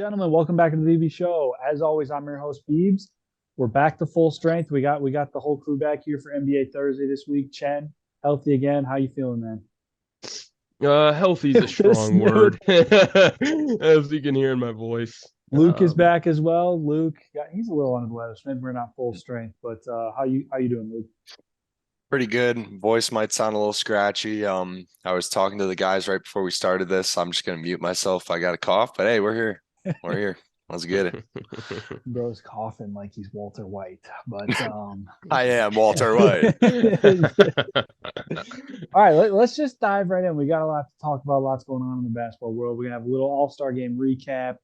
gentlemen, welcome back to the BB-Scho. As always, I'm your host, Beebs. We're back to full strength. We got the whole crew back here for NBA Thursday this week. Chen, healthy again. How you feeling, man? Healthy is a strong word, as you can hear in my voice. Luke is back as well. Luke, yeah, he's a little under the weather, so maybe we're not full strength. But how you doing, Luke? Pretty good. Voice might sound a little scratchy. I was talking to the guys right before we started this. I'm just gonna mute myself. I got a cough, but hey, we're here. We're here. Let's get it. Bro's coughing like he's Walter White, but I am Walter White. All right, let's just dive right in. We got a lot to talk about, lots going on in the basketball world. We're gonna have a little All-Star game recap,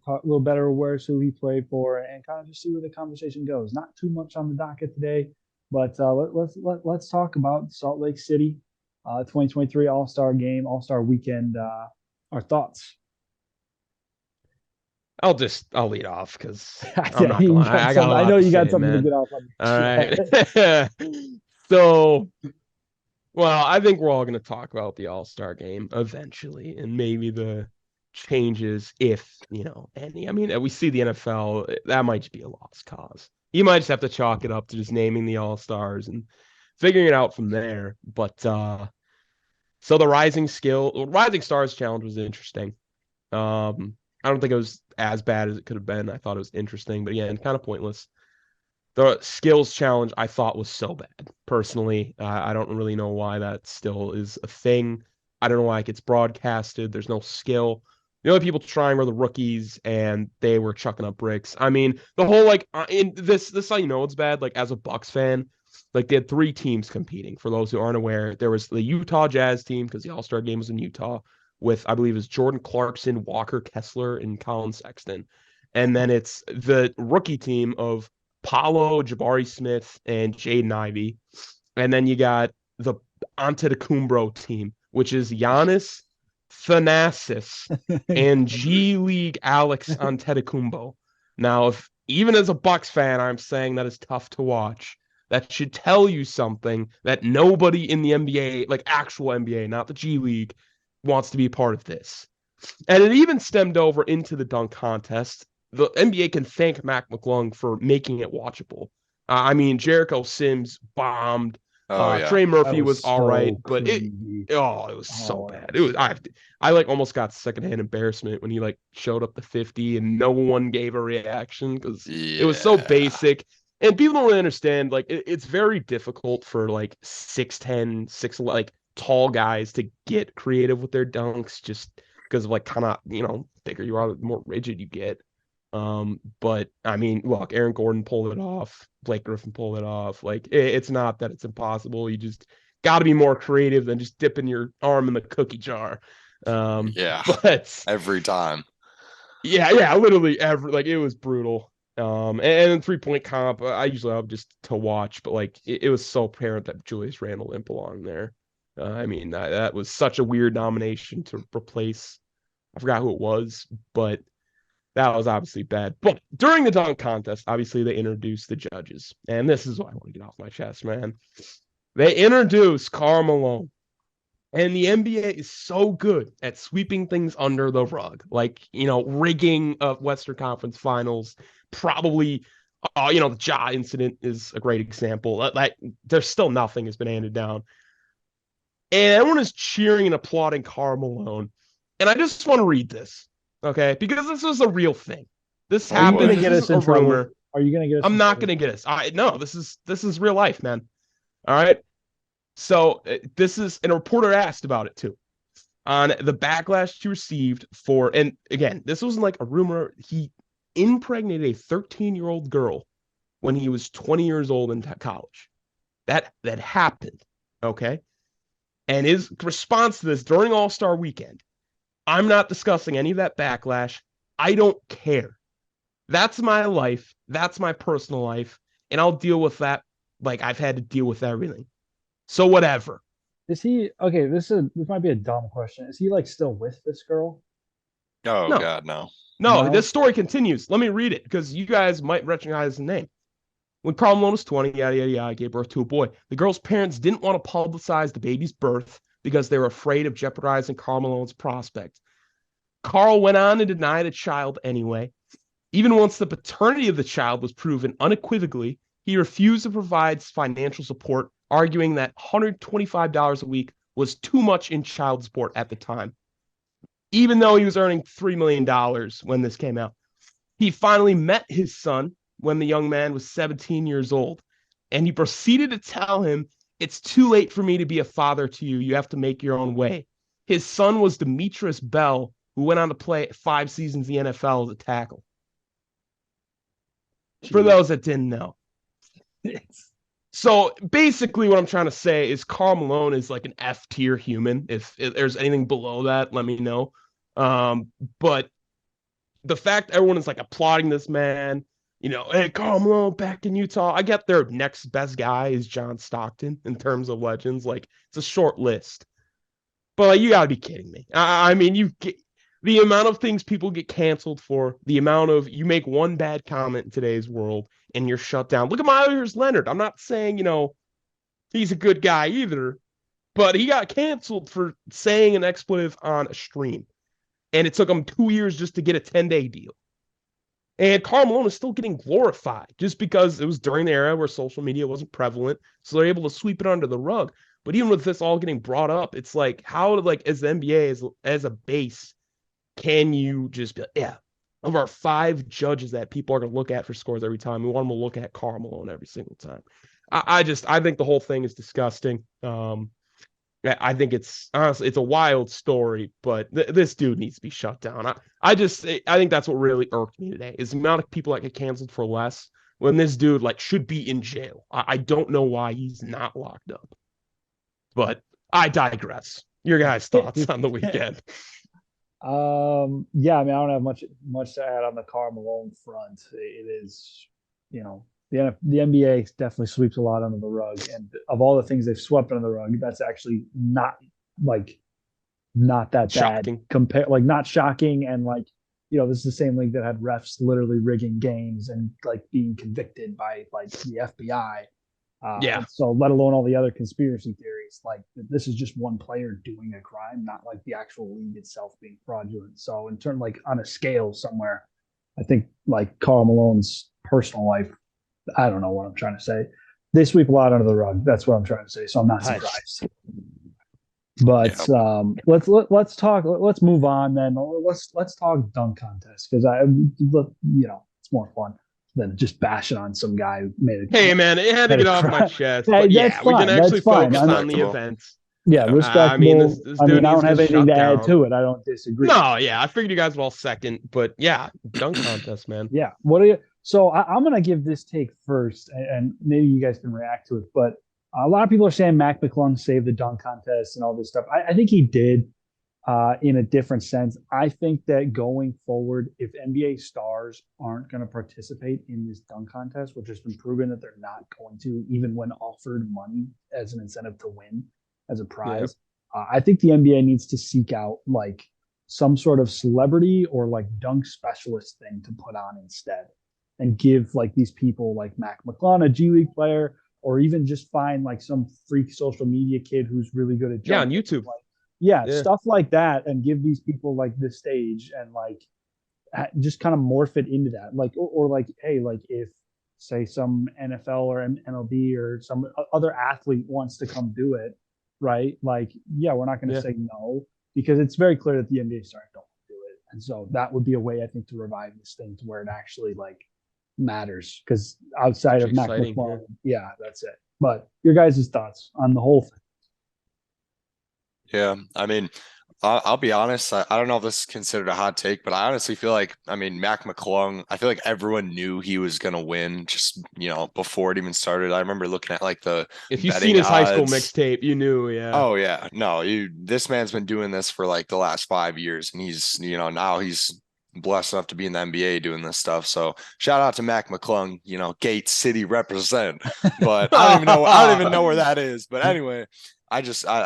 talk a little better awareness who he played for, and kind of just see where the conversation goes. Not too much on the docket today, but let's talk about Salt Lake City, 2023 All-Star game, All-Star weekend. Our thoughts. I'll lead off because I'm Yeah, not gonna lie. I got a I lot know to you got say, something to man. get off on. All right. So, well, I think we're all gonna talk about the All-Star game eventually, and maybe the changes, if any. I mean, we see the NFL, that might just be a lost cause. You might just have to chalk it up to just naming the All-Stars and figuring it out from there. But so the Rising Stars challenge was interesting. I don't think it was as bad as it could have been. I thought it was interesting, but again, kind of pointless. The skills challenge I thought was so bad. Personally, I don't really know why that still is a thing. I don't know why it gets broadcasted. There's no skill. The only people trying were the rookies, and they were chucking up bricks. I mean, the whole in this how you know it's bad. Like as a Bucks fan, like they had three teams competing. For those who aren't aware, there was the Utah Jazz team because the All Star game was in Utah with I believe is Jordan Clarkson, Walker Kessler, and Colin Sexton, and then it's the rookie team of Paolo, Jabari Smith, and Jaden Ivey. And then you got the Antetokounmpo team, which is Giannis, Thanasis, and G League Alex Antetokounmpo. Now, if even as a Bucks fan, I'm saying that is tough to watch. That should tell you something that nobody in the NBA, like actual NBA, not the G League, wants to be part of this. And it even stemmed over into the dunk contest. The NBA can thank Mac McClung for making it watchable. I mean, Jericho Sims bombed. Oh yeah. Trey That Murphy was was all right, so but cringy. it was so Oh, bad. It was I like almost got secondhand embarrassment when he like showed up to 50 and no one gave a reaction because it was so Yeah. basic. And people don't really understand. Like it's very difficult for like 6'10", like tall guys to get creative with their dunks just because of like kind of bigger you are, the more rigid you get. But I mean, look, Aaron Gordon pulled it off. Blake Griffin pulled it off. Like it's not that it's impossible. You just got to be more creative than just dipping your arm in the cookie jar. Yeah. But Every time. yeah, literally every like it was brutal. And 3-point comp, I usually love just to watch, but like it was so apparent that Julius Randle didn't belong there. I mean, that was such a weird nomination to replace. I forgot who it was, but that was obviously bad. But during the dunk contest, obviously they introduced the judges. And this is what I want to get off my chest, man. They introduced Karl Malone. And the NBA is so good at sweeping things under the rug. Like, rigging of Western Conference Finals. Probably, the Ja incident is a great example. Like, there's still nothing has been handed down. And everyone is cheering and applauding Karl Malone. And I just want to read this, okay? Because this is a real thing. This Oh Are you boy. gonna happened. get This us isn't a in trouble? rumor. Are you gonna get us I'm in not trouble? gonna get this. No, this is real life, man. All right. So this is, and a reporter asked about it too, on the backlash he received for, and again, this wasn't like a rumor. He impregnated a 13-year-old girl when he was 20 years old in college. That happened. Okay. And his response to this during All-Star weekend, I'm not discussing any of that backlash. I don't care. That's my life. That's my personal life. And I'll deal with that like I've had to deal with everything. So whatever. Is he okay? This might be a dumb question. Is he like still with this girl? Oh No, God, no. no, No. this story continues. Let me read it because you guys might recognize the name. When Carl Malone was 20, yada, yada, yada, gave birth to a boy. The girl's parents didn't want to publicize the baby's birth because they were afraid of jeopardizing Carl Malone's prospect. Carl went on to deny the child anyway. Even once the paternity of the child was proven unequivocally, he refused to provide financial support, arguing that $125 a week was too much in child support at the time. Even though he was earning $3 million when this came out. He finally met his son when the young man was 17 years old, and he proceeded to tell him, "It's too late for me to be a father to you. You have to make your own way." His son was Demetrius Bell, who went on to play 5 seasons in the NFL as a tackle. For those that didn't know. So basically what I'm trying to say is Karl Malone is like an F tier human. If there's anything below that, let me know. But the fact everyone is like applauding this man, hey, Karl Malone back in Utah. I get their next best guy is John Stockton in terms of legends. Like, it's a short list. But like, you gotta be kidding me. I mean, the amount of things people get canceled for, the amount of you make one bad comment in today's world and you're shut down. Look at Myers Leonard. I'm not saying, he's a good guy either, but he got canceled for saying an expletive on a stream. And it took him 2 years just to get a 10-day deal. And Karl Malone is still getting glorified just because it was during the era where social media wasn't prevalent. So they're able to sweep it under the rug. But even with this all getting brought up, it's like, how, like, as the NBA, as a base, can you just be like, yeah, of our 5 judges that people are going to look at for scores every time, we want them to look at Karl Malone every single time. I think the whole thing is disgusting. I think it's honestly, it's a wild story, but this dude needs to be shut down. I think that's what really irked me today is the amount of people that get canceled for less when this dude like should be in jail. I don't know why he's not locked up, but I digress. Your guys' thoughts on the weekend? Yeah, I mean, I don't have much to add on the Karl Malone front. It is, the NBA definitely sweeps a lot under the rug, and of all the things they've swept under the rug, that's actually not that Shocking. bad. Not shocking, and this is the same league that had refs literally rigging games and like being convicted by like the FBI. Yeah. So let alone all the other conspiracy theories, like this is just one player doing a crime, not like the actual league itself being fraudulent. So in terms like on a scale somewhere, I think like Karl Malone's personal life, I don't know what I'm trying to say. They sweep a lot under the rug. That's what I'm trying to say. So I'm not surprised. But let's talk. Let's move on then. Let's talk dunk contest because it's more fun than just bashing on some guy who made it. Hey man, it had to get off my chest. But we can actually focus on the Respectable. events. Yeah, respectable. I mean, this dude I don't needs have to anything to shut add down. to it. I don't disagree. No, yeah, I figured you guys would all second, but yeah, dunk contest, man. Yeah. What are you? So I'm gonna give this take first, and maybe you guys can react to it. But a lot of people are saying Mac McClung saved the dunk contest and all this stuff. I think he did, in a different sense. I think that going forward, if NBA stars aren't going to participate in this dunk contest, which has been proven that they're not going to, even when offered money as an incentive to win as a prize, I think the NBA needs to seek out like some sort of celebrity or like dunk specialist thing to put on instead, and give like these people like Mac McClung, a G League player, or even just find like some freak social media kid who's really good at on YouTube. Stuff like that, and give these people like this stage and like just kind of morph it into that. Like, or like, hey, like if say some NFL or MLB or some other athlete wants to come do it, right? Like, yeah, we're not going to say no because it's very clear that the NBA stars don't do it. And so that would be a way, I think, to revive this thing to where it actually like matters. Because outside of Mac McClung, that's it. But your guys' thoughts on the whole thing? Yeah, I mean, I'll be honest. I don't know if this is considered a hot take, but I honestly feel like, I mean, Mac McClung, I feel like everyone knew he was going to win just, before it even started. I remember looking at like the if you've betting seen his high school odds. mixtape, you knew, Oh yeah, no, this man's been doing this for like the last 5 years, and he's, now he's blessed enough to be in the NBA doing this stuff. So shout out to Mac McClung, Gate City represent. But I don't even know where that is. But anyway.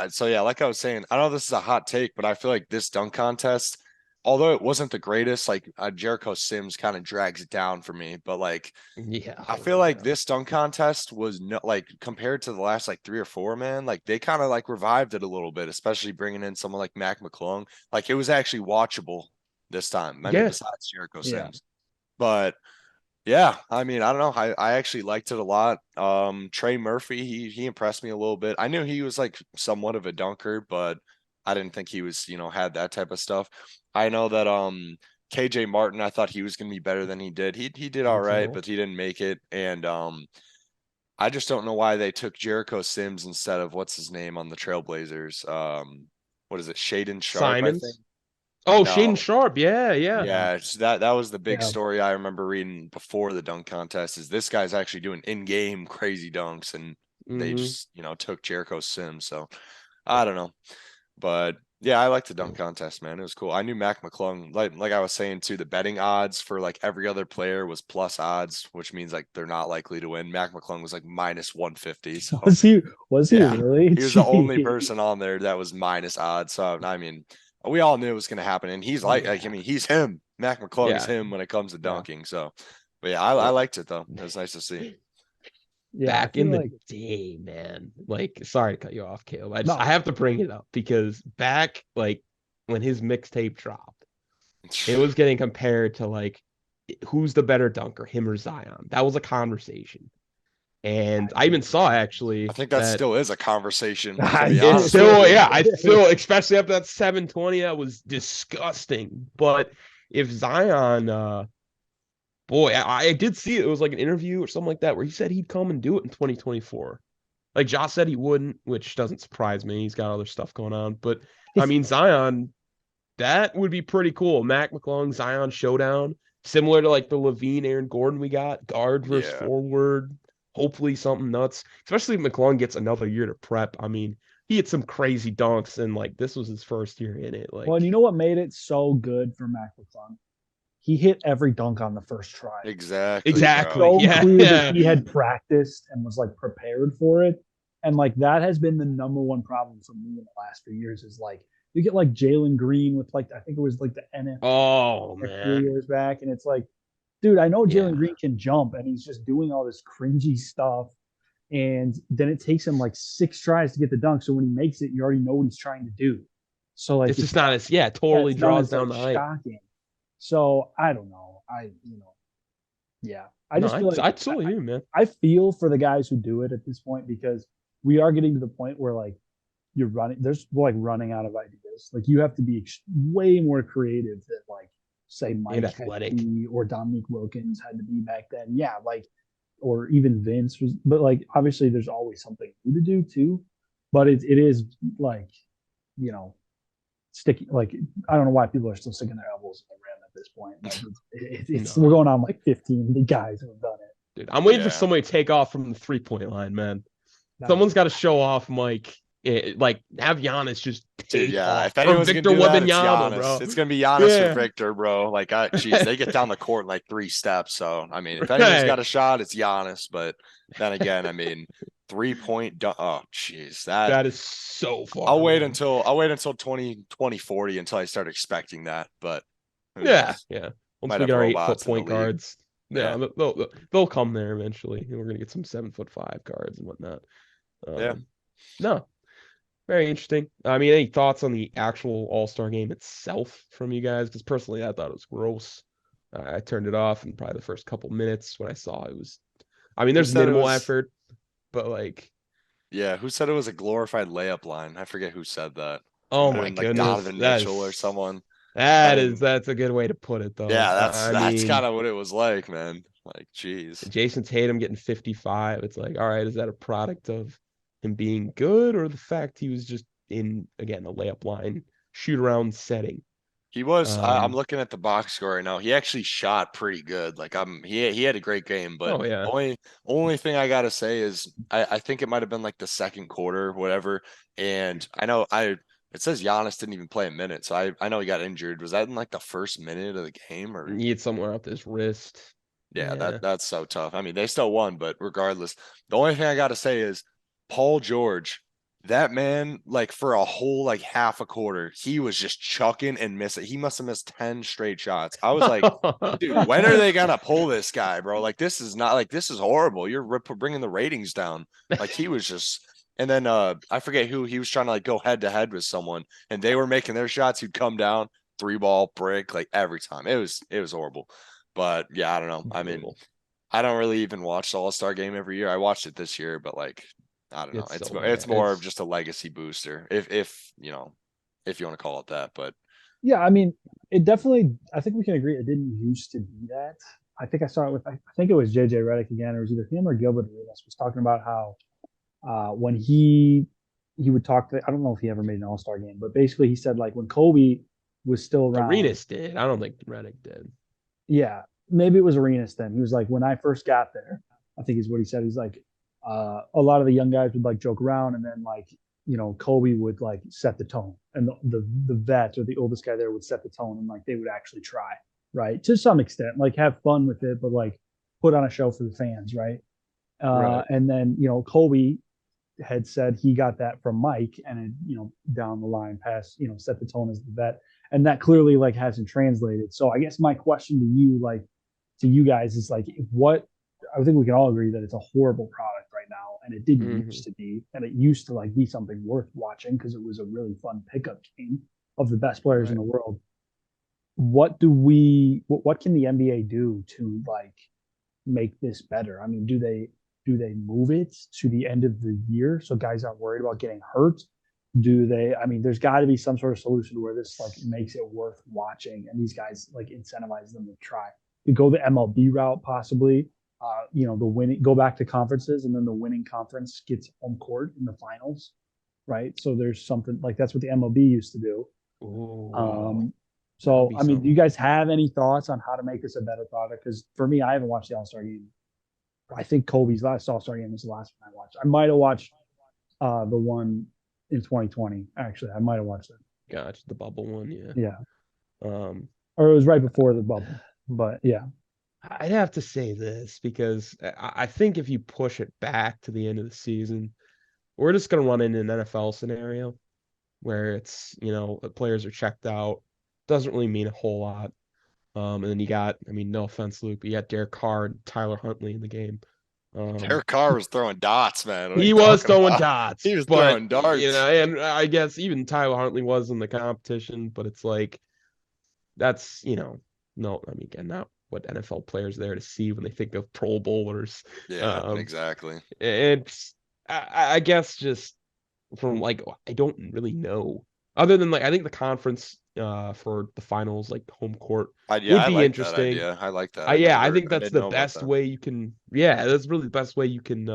So yeah, like I was saying, I don't know if this is a hot take, but I feel like this dunk contest, although it wasn't the greatest, like Jericho Sims kind of drags it down for me. But like, I feel like this dunk contest was like compared to the last like 3 or 4, man, like they kind of like revived it a little bit, especially bringing in someone like Mac McClung. Like it was actually watchable this time. I mean, Yeah. besides Jericho Yeah. Sims. But yeah, I mean, I don't know. I actually liked it a lot. Trey Murphy, he impressed me a little bit. I knew he was like somewhat of a dunker, but I didn't think he was, had that type of stuff. I know that KJ Martin, I thought he was gonna be better than he did. He did all right, but he didn't make it. And I just don't know why they took Jericho Sims instead of what's his name on the Trailblazers. What is it? Shaden Sharp, I think. Simons. Oh, No. Shaden Sharp. Yeah. Yeah, that was the big Yeah. story I remember reading before the dunk contest is this guy's actually doing in-game crazy dunks and they Mhm. just, took Jericho Sims. So I don't know. But yeah, I liked the dunk contest, man. It was cool. I knew Mac McClung, like I was saying too, the betting odds for like every other player was plus odds, which means like they're not likely to win. Mac McClung was like minus 150. So Was he yeah, really? he was the only Jeez. person on there that was minus odds. So I mean, we all knew it was going to happen, and he's like I mean, he's him. Mac McClung's him when it comes to dunking. So, but yeah, I liked it though. It was nice to see. Yeah, Back in the day, man. Like, sorry to cut you off, Caleb. I have to bring it up because back like when his mixtape dropped, it was getting compared to like who's the better dunker, him or Zion. That was a conversation. And I even saw actually I think that still is a conversation. To be it's honest. still, I still, especially after that 720, that was disgusting. But if Zion, boy, I did see it. It was like an interview or something like that where he said he'd come and do it in 2024. Like Josh said he wouldn't, which doesn't surprise me. He's got other stuff going on. But I mean, Zion, that would be pretty cool. Mac McClung, Zion showdown, similar to like the Levine, Aaron Gordon we got, guard versus forward. Hopefully something nuts, especially if McClung gets another year to prep. I mean, he had some crazy dunks, and like this was his first year in it. Like, well, and you know what made it so good for Mac McClung? He hit every dunk on the first try. Exactly. Exactly. So clear that he had practiced and was like prepared for it. And like that has been the number one problem for me in the last few years is like you get like Jalen Green with like I think it was like the NFL man, 3 years back, and it's like, dude, I know Jalen Green can jump, and he's just doing all this cringy stuff, and then it takes him like 6 tries to get the dunk. So when he makes it, you already know what he's trying to do. So like it's just not as totally draws down the hype. Shocking. So I don't know. I just feel like I totally hear you, man. I feel for the guys who do it at this point because we are getting to the point where like you're running. There's like running out of ideas. Like you have to be way more creative than like say Mike or Dominique Wilkins had to be back then. Yeah, like or even Vince was. But like obviously there's always something new to do too. But it is like sticky. Like I don't know why people are still sticking their elbows in the rim at this point. Like, we're going on like 15 guys who have done it. Dude, I'm waiting for somebody to take off from the 3-point line, man. Someone's got to show off, Mike. Like have Giannis just take off. If anyone's gonna do that, it's Giannis. Bro. It's gonna be Giannis or Victor, bro. Like, they get down the court in like 3 steps. So I mean, if anyone's got a shot, it's Giannis. But then again, I mean, 3-point. Oh, jeez, that is so far. I'll wait until 2040 until I start expecting that. But yeah. Once we get our 8-foot point guards, they'll come there eventually, and we're gonna get some 7'5" guards and whatnot. No, very interesting. I mean, any thoughts on the actual All-Star game itself from you guys? Because personally, I thought it was gross. I turned it off in probably the first couple minutes when I saw it was. I mean, there's minimal effort, but like. Yeah, who said it was a glorified layup line? I forget who said that. Oh my goodness, Donovan Mitchell or someone. That's a good way to put it, though. Yeah, that's kind of what it was like, man. Like, geez. Jason Tatum getting 55. It's like, all right, is that a product of him being good or the fact he was just in, again, a layup line, shoot around setting? He was. I'm looking at the box score right now. He actually shot pretty good. Like he had a great game. But only thing I gotta say is I think it might have been like the second quarter, whatever. And I know it says Giannis didn't even play a minute, so I know he got injured. Was that in like the first minute of the game or? He had somewhere up his wrist. Yeah, that's so tough. I mean, they still won, but regardless, the only thing I gotta say is Paul George. That man, like for a whole like half a quarter, he was just chucking and missing. He must have missed 10 straight shots. I was like, dude, when are they gonna pull this guy, bro? Like this is horrible. You're bringing the ratings down. Like he was just. And then I forget who he was trying to like go head to head with someone, and they were making their shots. He'd come down. 3-ball brick, like every time. It was horrible. But yeah, I don't know. I mean, Brutal. I don't really even watch the All-Star game every year. I watched it this year, but like I don't know. It's It's so it's bad. more of It's just a legacy booster, if you know, if you want to call it that. But Yeah, I mean, it definitely. I think we can agree it didn't used to be that. I think I saw it with. I think it was JJ Redick again, or it was either him or Gilbert Arenas was talking about how when he would talk to. I don't know if he ever made an All Star game, but basically he said like when Kobe was still around. Arenas did. I don't think Redick did. Yeah, maybe it was Arenas then. He was like, when I first got there, I think is what he said. He's like, a lot of the young guys would like joke around, and then like Kobe would like set the tone, and the vet or the oldest guy there would set the tone, and like they would actually try, right, to some extent, like have fun with it, but like put on a show for the fans, right? Right. And then Kobe had said he got that from Mike, and it, down the line past, set the tone as the vet, and that clearly like hasn't translated. So I guess my question to you, like to you guys, is like, what I think we can all agree that it's a horrible product right now, and it didn't used to be, and it used to like be something worth watching because it was a really fun pickup game of the best players in Right. the world. What can the NBA do to like make this better? I mean, do they move it to the end of the year so guys aren't worried about getting hurt? I mean, there's got to be some sort of solution where this like makes it worth watching and these guys like incentivize them to try. You go the MLB route possibly. The winning go back to conferences, and then the winning conference gets home court in the finals, right? So there's something like that's what the MLB used to do. Ooh, Um, that'd so, be I mean, do you something. guys have any thoughts on how to make this a better product? Because for me, I haven't watched the All Star game. I think Kobe's last All Star game was the last one I watched. I might have watched the one in 2020. Actually, I might have watched it. Gotcha. The bubble one, yeah. Yeah, Um, or it was right before the bubble. But yeah, I'd have to say this because I think if you push it back to the end of the season, we're just gonna run into an NFL scenario where it's, the players are checked out. Doesn't really mean a whole lot. And then you got, I mean, no offense, Luke, but you got Derek Carr and Tyler Huntley in the game. Um, Derek Carr was throwing dots, man. What are you he was talking throwing about? dots, He was but throwing darts. and I guess even Tyler Huntley was in the competition, but it's like that's, no, I mean, again, not what NFL players are there to see when they think of Pro Bowlers. Yeah, Um, exactly. it's, I guess just from like, I don't really know. Other than like, I think the conference for the finals, like home court, Yeah, would I be like that interesting. idea. I like that. Yeah, I think I that's didn't the know about best that. way you can. Yeah, that's really the best way you can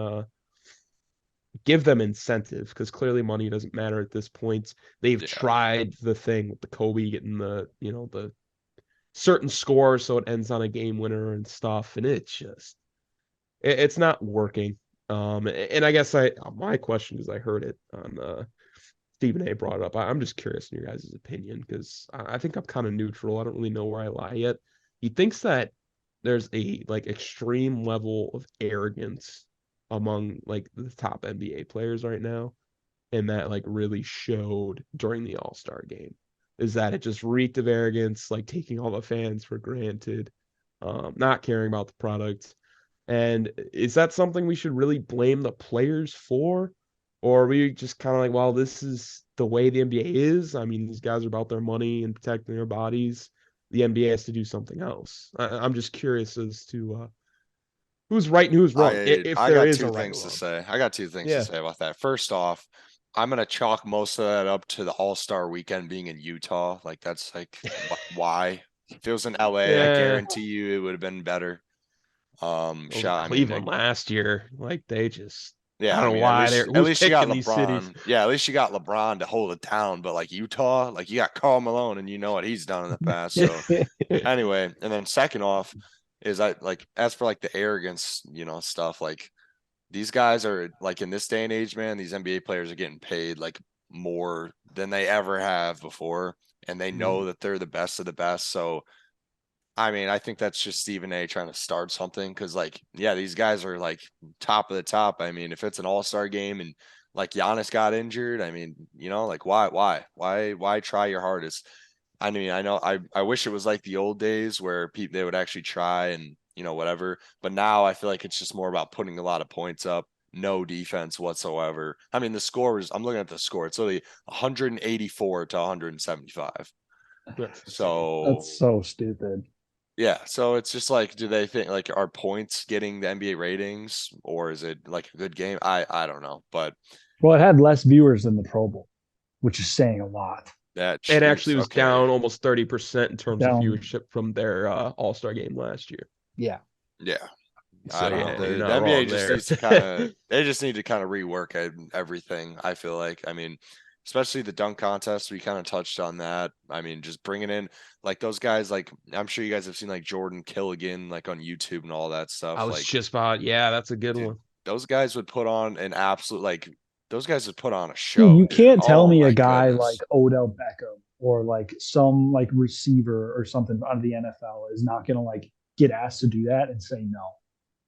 give them incentive because clearly money doesn't matter at this point. They've Yeah. tried the thing with the Kobe getting the certain score so it ends on a game winner and stuff, and it's not working. And I guess my question is I heard it on Stephen A brought it up. I'm just curious in your guys' opinion because I think I'm kind of neutral. I don't really know where I lie yet. He thinks that there's a like extreme level of arrogance among like the top NBA players right now, and that like really showed during the All-Star game. Is that it just reeked of arrogance, like taking all the fans for granted, not caring about the product. And is that something we should really blame the players for? Or are we just kind of like, well, this is the way the NBA is? I mean, these guys are about their money and protecting their bodies. The NBA has to do something else. I'm just curious as to who's right and who's wrong, if I there got is a two right or things to wrong. say. I got two things to Yeah. say about that. First off, I'm gonna chalk most of that up to the All-Star weekend being in Utah. Like that's like why. If it was in LA, I Yeah. guarantee you it would have been better. Over I mean, Cleveland last year, like they just, I yeah, I don't know mean, why they're at who's least you got picking these cities. LeBron. Yeah, at least you got LeBron to hold it down. But like Utah, like you got Karl Malone, and you know what he's done in the past. So anyway, and then second off is I like as for like the arrogance, stuff like these guys are like in this day and age, man, these NBA players are getting paid like more than they ever have before, and they know that they're the best of the best. So I mean, I think that's just Stephen A trying to start something because, like, yeah, these guys are like top of the top. I mean, if it's an all-star game and like Giannis got injured, I mean, like why try your hardest? I mean, I wish it was like the old days where people they would actually try and whatever. But now I feel like it's just more about putting a lot of points up, no defense whatsoever. I mean, the score I'm looking at the score. It's literally 184 to 175. So That's so stupid. yeah, so it's just like, do they think like are points getting the NBA ratings, or is it like a good game? I don't know, but Well, it had less viewers than the Pro Bowl, which is saying a lot. that It Chiefs, actually was okay, down almost 30% in terms of Down, viewership from their All-Star game last year. yeah. yeah. I So don't yeah, know. you're The not NBA wrong just there. needs to kind of they just need to kind of rework everything. I feel like. I mean, especially the dunk contest, we kind of touched on that. I mean, just bringing in like those guys. Like I'm sure you guys have seen like Jordan Killigan like on YouTube and all that I stuff. was Like, just about, yeah, that's a good dude, one. those guys would put on an absolute like those guys would put on a Dude, show, you dude. can't tell Oh me a my guy like goodness. Odell Beckham or like some like receiver or something out of the NFL is not gonna like get asked to do that and say no.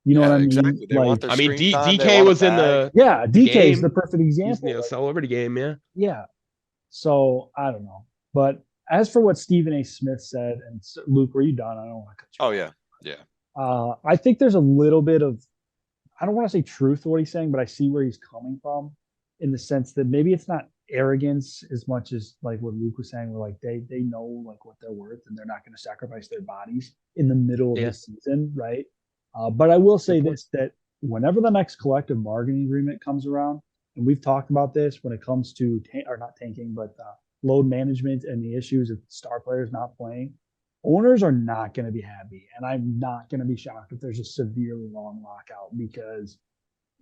You know what Yeah, I mean? exactly. They want Like, their I mean, screen time. They DK want a was in bag. yeah, the DK is the game. perfect He's in example. the Like, celebrity game, yeah. yeah. So I don't know. But as for what Stephen A. Smith said, and Luke, were you done? I don't want to cut you Oh off. yeah, yeah. I think there's a little bit of, I don't want to say truth to what he's saying, but I see where he's coming from in the sense that maybe it's not arrogance as much as like what Luke was saying, where like they know like what they're worth and they're not going to sacrifice their bodies in the middle of Yeah, the season, right? But I will good say point. this, that whenever the next collective bargaining agreement comes around, and we've talked about this when it comes to or not tanking, but load management and the issues of star players not playing, owners are not going to be happy, and I'm not going to be shocked if there's a severely long lockout because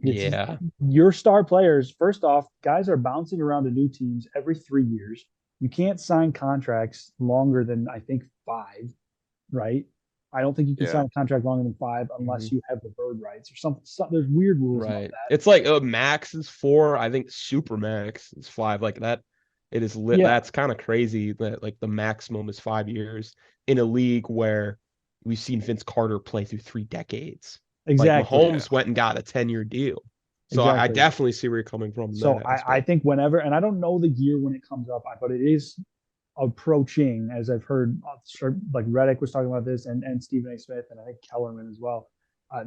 it's Yeah. your star players. First off, guys are bouncing around to new teams every 3 years. You can't sign contracts longer than I think 5, right? I don't think you can Yeah. sign a contract longer than 5 Mhm. unless you have the bird rights or something. There's weird rules about Right. that. It's like max is 4. I think super max is 5. Like that, it is lit. Yeah, That's kind of crazy that like the maximum is 5 years in a league where we've seen Vince Carter play through 3 decades. Like exactly, Yeah. Mahomes went and got a 10-year deal. So I exactly. definitely see where you're coming from in So that I aspect. think whenever, and I don't know the year when it comes up, but it is approaching, as I've heard, like Reddick was talking about this, and Stephen A. Smith, and I think Kellerman as well,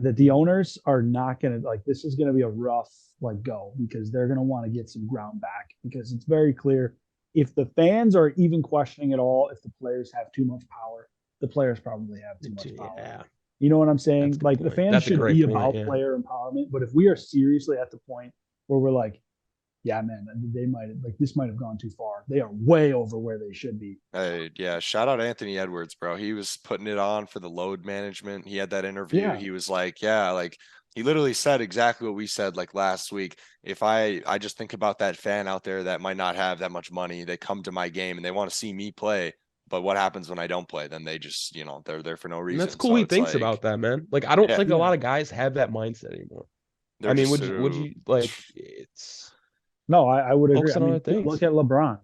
that the owners are not going to like. This is going to be a rough like go because they're going to want to get some ground back because it's very clear if the fans are even questioning at all if the players have too much power, the players probably have too much power. Yeah, You know what I'm that's saying? a good Like the point. fans That's a should great be point. about Yeah. player empowerment, but if we are seriously at the point where we're like, yeah, man, they might have, like this might have gone too far. They are way over where they should be. Yeah, shout out Anthony Edwards, bro. He was putting it on for the load management. He had that interview. Yeah, He was like, yeah, like he literally said exactly what we said like last week. If I just think about that fan out there that might not have that much money, they come to my game and they want to see me play. But what happens when I don't play? Then they just, they're there for no And that's reason. cool So he it's thinks like, about that, man. Like I don't yeah, think a yeah. lot of guys have that mindset anymore. I they're mean, just would so you like it's No, I would agree. focus I on mean, other look things. at LeBron,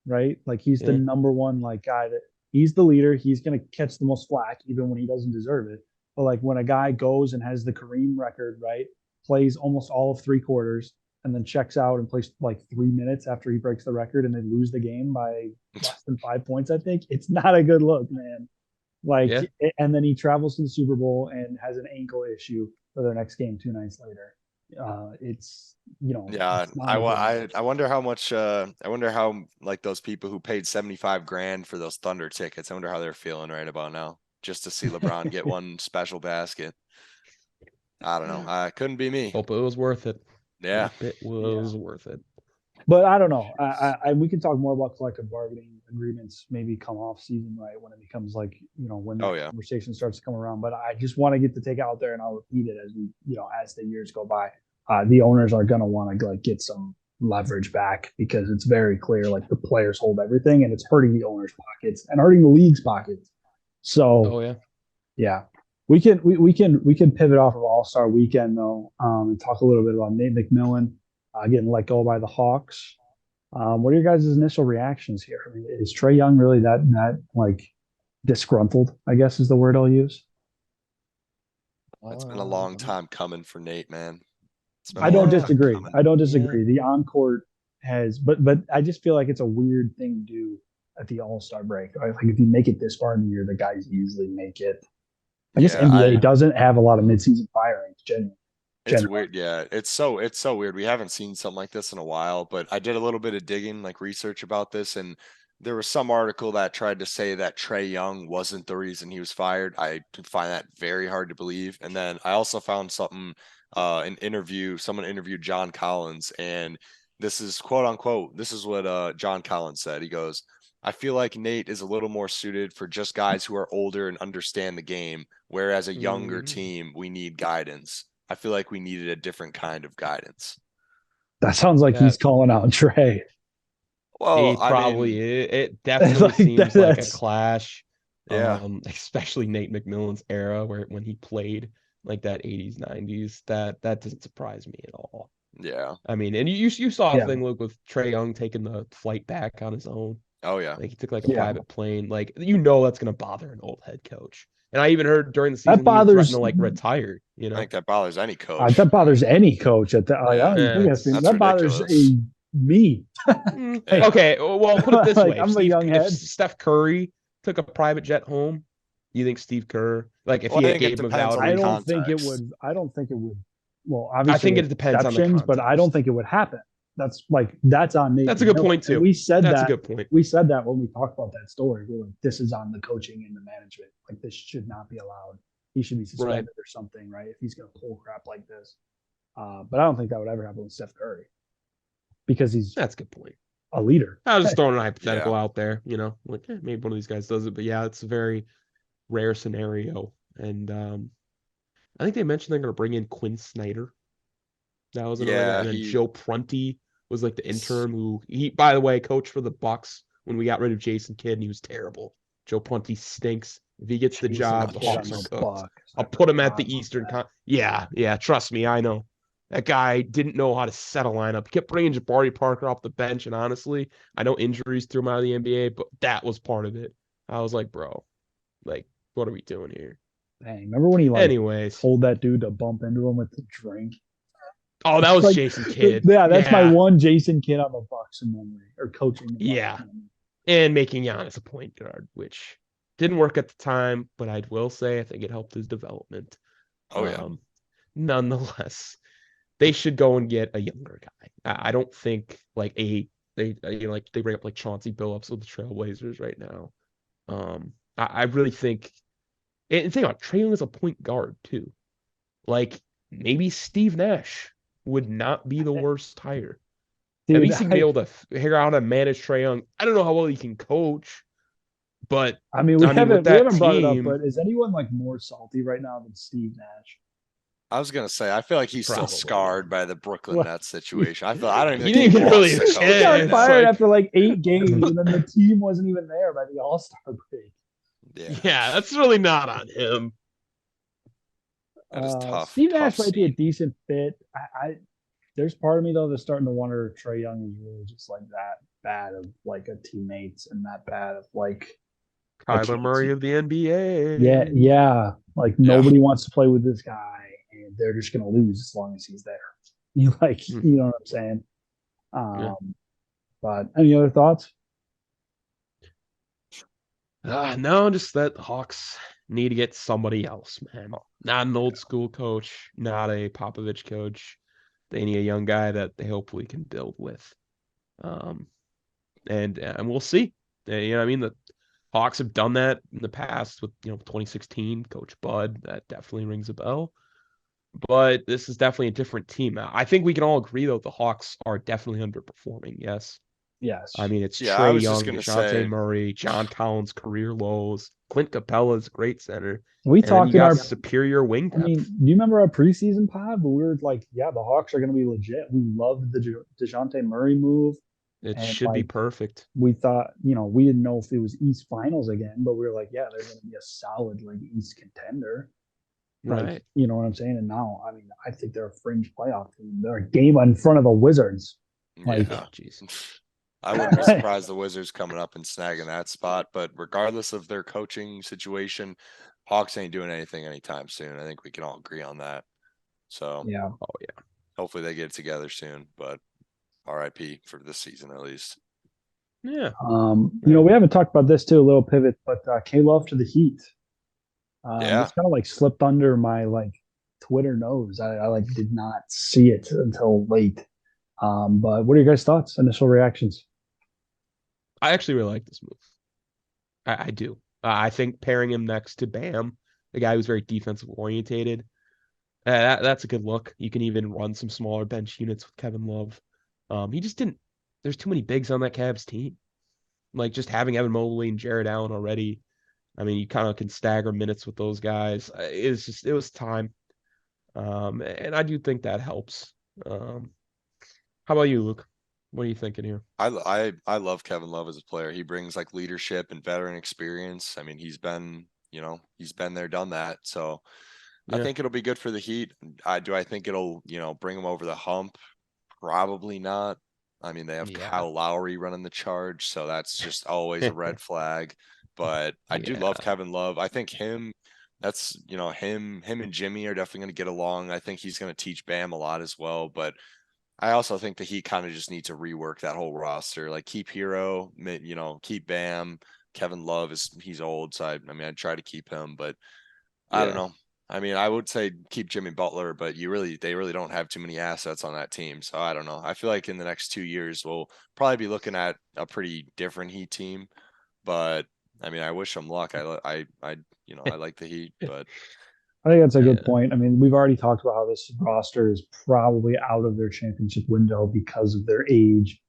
right? Like he's the Yeah. number one like guy that he's the leader. He's gonna catch the most flack even when he doesn't deserve it. But like when a guy goes and has the Kareem record, right? Plays almost all of 3 quarters and then checks out and plays like 3 minutes after he breaks the record and they lose the game by less than 5 points, I think it's not a good look, man. Like, Yeah. and then he travels to the Super Bowl and has an ankle issue for their next game 2 nights later. It's Yeah, it's not a good look. I wonder how much I wonder how like those people who paid 75 grand for those Thunder tickets, I wonder how they're feeling right about now just to see LeBron get one special basket. I don't know. Couldn't be me. Hope it was worth it. Yeah. Hope it Yeah. was worth it. But I don't know. We can talk more about collective bargaining agreements maybe come off season, right? When it becomes like, when Oh that yeah. conversation starts to come around. But I just want to get the take out there and I'll repeat it as we, as the years go by. The owners are going to want to like get some leverage back because it's very clear like the players hold everything and it's hurting the owners' pockets and hurting the league's pockets. So Oh yeah. yeah, we can pivot off of All Star Weekend though, and talk a little bit about Nate McMillan getting let go by the Hawks. What are your guys' initial reactions here? I mean, is Trae Young really that like disgruntled? I guess is the word I'll use. It's been a long time coming for Nate, man. It's been a I don't long Yeah. time disagree. coming. I don't Yeah. disagree. The on-court has, but I just feel like it's a weird thing to do at the All-Star break. Right? Like if you make it this far in the year, the guys usually make it. I guess Yeah, NBA doesn't have a lot of midseason firings it's generally. weird. Yeah, it's so weird. We haven't seen something like this in a while, but I did a little bit of digging, like research about this, and there was some article that tried to say that Trae Young wasn't the reason he was fired. I find that very hard to believe. And then I also found something, someone interviewed John Collins, and this is quote unquote, this is what John Collins said. He goes, I feel like Nate is a little more suited for just guys who are older and understand the game, whereas a younger team, we need guidance. I feel like we needed a different kind of guidance. That sounds like he's calling out Trey. Well, I probably mean, it definitely like seems like a that's clash. yeah. Especially Nate McMillan's era when he played like that 80s, 90s. That doesn't surprise me at all. Yeah. I mean, and you saw a Yeah. thing with Trae Young taking the flight back on his own. Oh yeah. Like he took like a Yeah. private plane. Like that's gonna bother an old head coach. And I even heard during the That season he threatened bothers to like retire. I think that bothers any coach. that bothers any coach at that. Like, I don't even Yeah, think that's that's that bothers ridiculous. me. Yeah. Okay, well, put it this Like, way: I'm a young if head. Steph Curry took a private jet home, you think Steve Kerr, like if Well, he I think it gave him a depends valid on I the reason? don't think it context. would. I don't think it would. Well, I obviously, think it depends on the exceptions, but I context. don't think it would happen. That's on Nate. That's a good McMillan. point too. And we said That's that. a good point. We said that when we talked about that story. We're like, this is on the coaching and the management. Like, this should not be allowed. He should be suspended or something, right? If he's going to pull crap like this. But I don't think that would ever happen with Steph Curry because he's That's a good point. a leader. I was just throwing a hypothetical Yeah. out there, like maybe one of these guys does it, but yeah, it's a very rare scenario. And I think they mentioned they're going to bring in Quinn Snyder. That was another guy. And then Joe Prunty was like the interim who by the way, coached for the Bucks when we got rid of Jason Kidd, and he was terrible. Joe Prunty stinks. If he gets the job, the Hawks are cooked. I'll put him at the Eastern Yeah, trust me, I know. That guy didn't know how to set a lineup. He kept bringing Jabari Parker off the bench, and honestly, I know injuries threw him out of the NBA, but that was part of it. I was like, bro, like, what are we doing here? Dang, remember when he Anyways, told that dude to bump into him with the drink? oh, that was Jason Kidd. Yeah, that's my one Jason Kidd on the Bucks memory or coaching. Yeah, and making Giannis a point guard, which didn't work at the time, but I will say I think it helped his development. Oh yeah. Nonetheless, they should go and get a younger guy. I don't think like they bring up like Chauncey Billups with the Trailblazers right now. I really think, and think about Trae Young as a point guard too. Like maybe Steve Nash would not be the worst hire. Dude, at least he can be able to figure out how to manage Trae Young. I don't know how well he can coach, but I mean, we haven't brought it up, but is anyone like more salty right now than Steve Nash? I was gonna say, I feel like he's still scarred by the Brooklyn Nets situation. I don't even he think didn't really he got fired after like 8 games, and then the team wasn't even there by the All-Star break. Yeah, that's really not on him. That is tough. Steve Nash might be a decent fit. There's part of me though that's starting to wonder if Trae Young is really just like that bad of like a teammates and that bad of like Kyler Murray of the NBA. Yeah. Like nobody wants to play with this guy, and they're just gonna lose as long as he's there. You know what I'm saying? But any other thoughts? No, just that the Hawks need to get somebody else, man. Not an old school coach, not a Popovich coach. They need a young guy that they hopefully can build with. And we'll see. I mean, the Hawks have done that in the past with 2016 Coach Bud. That definitely rings a bell. But this is definitely a different team. I think we can all agree though the Hawks are definitely underperforming. Yes. Yes. I mean, it's Trae Young, DeJounte Murray, John Collins, career lows. Clint Capella is a great center. We talked in our superior wing depth. I mean, do you remember our preseason pod? But we were like, yeah, the Hawks are going to be legit. We loved the DeJounte Murray move. It should be perfect. We thought, we didn't know if it was East Finals again, but we were like, yeah, they're going to be a solid like East contender. Right. You know what I'm saying? And now, I mean, I think they're a fringe playoff team. They're a game in front of the Wizards. I wouldn't be surprised the Wizards coming up and snagging that spot. But regardless of their coaching situation, Hawks ain't doing anything anytime soon. I think we can all agree on that. So yeah. Oh yeah. Hopefully they get it together soon. But RIP for this season at least. Yeah. We haven't talked about this too, a little pivot, but K-Love to the Heat. It's kind of like slipped under my like Twitter nose. I like did not see it until late. But what are your guys' thoughts? Initial reactions? I actually really like this move. I do. I think pairing him next to Bam, the guy who's very defensive orientated, that's a good look. You can even run some smaller bench units with Kevin Love. He just didn't. There's too many bigs on that Cavs team. Like just having Evan Mobley and Jared Allen already. I mean, you kind of can stagger minutes with those guys. It was time. And I do think that helps. How about you, Luke? What are you thinking here? I love Kevin Love as a player. He brings like leadership and veteran experience. I mean, he's been there, done that. So I Yeah. think it'll be good for the Heat. I think it'll, bring them over the hump? Probably not. I mean, they have Yeah. Kyle Lowry running the charge, so that's just always a red flag. But I do love Kevin Love. I think him and Jimmy are definitely going to get along. I think he's going to teach Bam a lot as well. But I also think that he kind of just need to rework that whole roster. Like keep Hero, keep Bam. Kevin Love he's old, so I'd try to keep him, but I don't know. I mean, I would say keep Jimmy Butler, but they really don't have too many assets on that team. So I don't know. I feel like in the next 2 years, we'll probably be looking at a pretty different Heat team. But I mean, I wish them luck. I like the Heat, but I think that's a good point. I mean, we've already talked about how this roster is probably out of their championship window because of their age.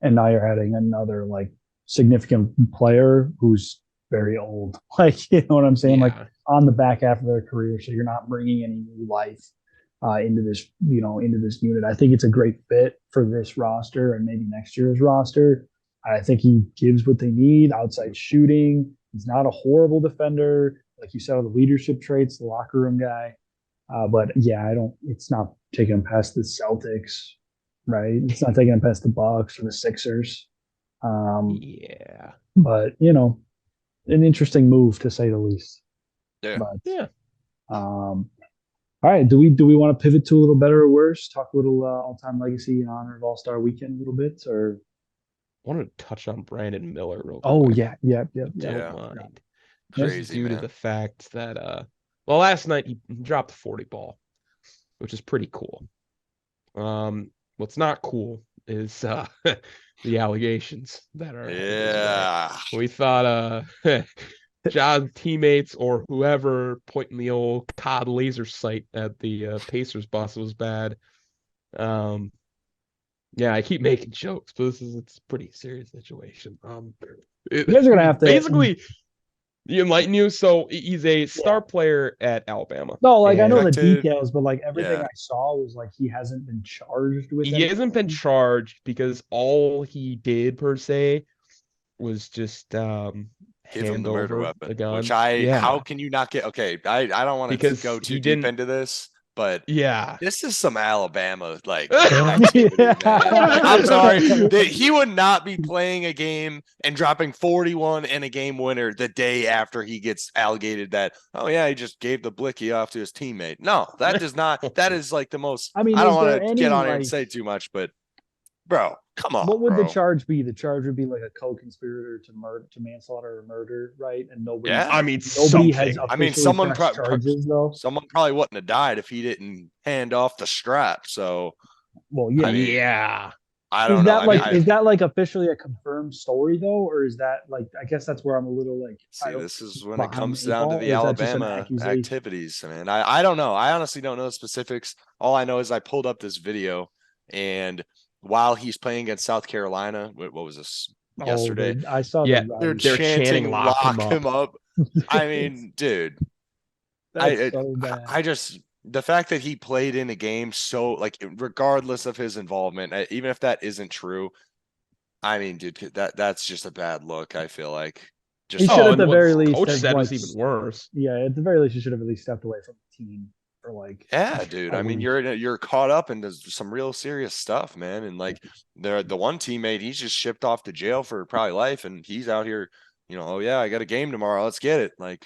And now you're adding another like significant player who's very old. Like, you know what I'm saying? Like on the back half of their career. So you're not bringing any new life into this unit. I think it's a great fit for this roster and maybe next year's roster. I think he gives what they need, outside shooting. He's not a horrible defender. Like you said, all the leadership traits, the locker room guy. But yeah, it's not taking him past the Celtics, right? It's not taking him past the Bucks or the Sixers. But an interesting move to say the least. Yeah. But, all right. Do we want to pivot to a little better or worse? Talk a little all-time legacy in honor of All-Star Weekend a little bit, or I wanted to touch on Brandon Miller real quick. Oh yeah. Don't mind. Crazy, just due man. to the fact that last night he dropped the 40 ball, which is pretty cool. What's not cool is the allegations that are we thought John's teammates or whoever pointing the old COD laser sight at the Pacers bus was bad. Yeah, I keep making jokes, but it's a pretty serious situation. You guys are gonna have to basically enlighten you. So he's a star player at Alabama. No, like I know the details, but like everything I saw was like he hasn't been charged with. He hasn't been charged because all he did per se was just give him the murder weapon. Which how can you not get? Okay, I don't want to go too deep into this. But this is some Alabama activity, man. I'm sorry. He would not be playing a game and dropping 41 in a game winner the day after he gets allegated that, oh yeah, he just gave the blicky off to his teammate. No, that does not. That is like the most. I mean, I don't want to get on here and say too much, but bro, come on. What would the charge be? The charge would be like a co-conspirator to manslaughter or murder, right? And nobody. Yeah, I mean, nobody has. Someone probably wouldn't have died if he didn't hand off the strap. So, well, yeah, I don't know. Is that like officially a confirmed story though, or is that like? I guess that's where I'm a little like. See, this is when it comes down to the Alabama activities. I mean, I don't know. I honestly don't know the specifics. All I know is I pulled up this video and. While he's playing against South Carolina, what was this yesterday? I saw. Yeah, they're chanting "Lock him up." I mean, dude, I just the fact that he played in a game so like regardless of his involvement, even if that isn't true, I mean, dude, that's just a bad look. I feel like he should at the very least. Coach said was even worse. Yeah, at the very least, he should have at least stepped away from the team. Dude. I mean, you're caught up into some real serious stuff, man. And like the one teammate, he's just shipped off to jail for probably life, and he's out here, oh yeah, I got a game tomorrow, let's get it. Like,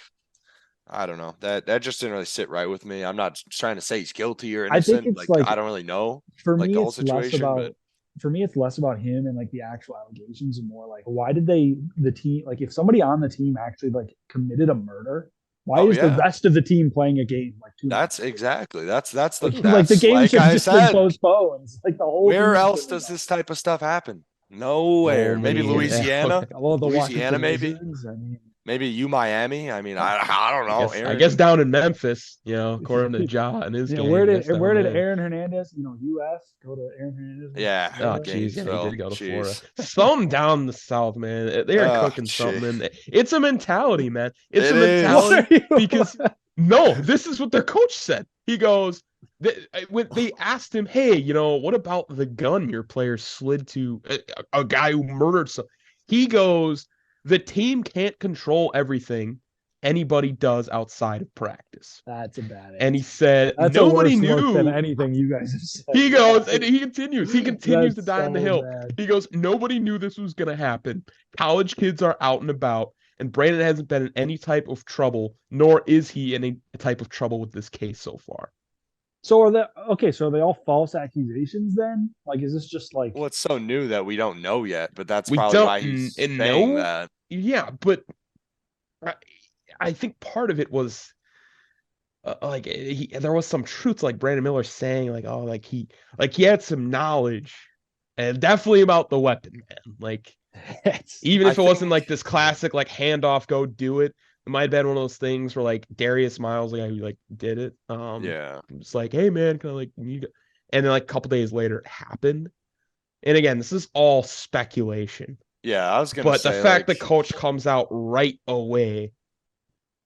I don't know. That just didn't really sit right with me. I'm not trying to say he's guilty or innocent. I think it's I don't really know. For me, the whole situation, for me, it's less about him and like the actual allegations and more like why did the team if somebody on the team actually like committed a murder. Why is the rest of the team playing a game like 2 That's exactly that's the like the game should just been postponed. Like the whole. Where else does this type of stuff happen? No way. Maybe Only- Louisiana. Well, the Louisiana, Washington maybe. Wizards. I mean, Maybe you, Miami. I mean, I don't know. I guess Aaron. down in Memphis, according to Ja and his yeah. game. Where I guess did down there. Aaron Hernandez? UF go to Aaron Hernandez? Yeah. Oh, Florida? jeez, yeah, he Gainesville. did go to Florida. Jeez. Some down the South, man. They are Oh, cooking gee. something. It's a mentality, man. It's It a is. mentality because no, this is what their coach said. He goes, when they asked him, hey, what about the gun your player slid to a guy who murdered some? He goes, the team can't control everything anybody does outside of practice. That's a bad answer. And he said, That's nobody a worse look than knew. anything you guys have said. He goes, and he continues to That's die on the so hill. bad. He goes, nobody knew this was going to happen. College kids are out and about, and Brandon hasn't been in any type of trouble, nor is he in a type of trouble with this case so far. So are they all false accusations then? Like, is this just like Well, it's so new that we don't know yet, but that's We probably don't why he's saying know. that. Yeah, but I think part of it was there was some truth, like Brandon Miller saying, like, oh, like he had some knowledge, and definitely about the weapon, man. Like, even if it wasn't like this classic like handoff, go do it. It might have been one of those things where like Darius Miles, the guy who like did it, Yeah. it's like, hey man, kind of like and then like a couple days later it happened. And again, this is all speculation. Yeah, I was gonna But say, the fact like, the coach comes out right away.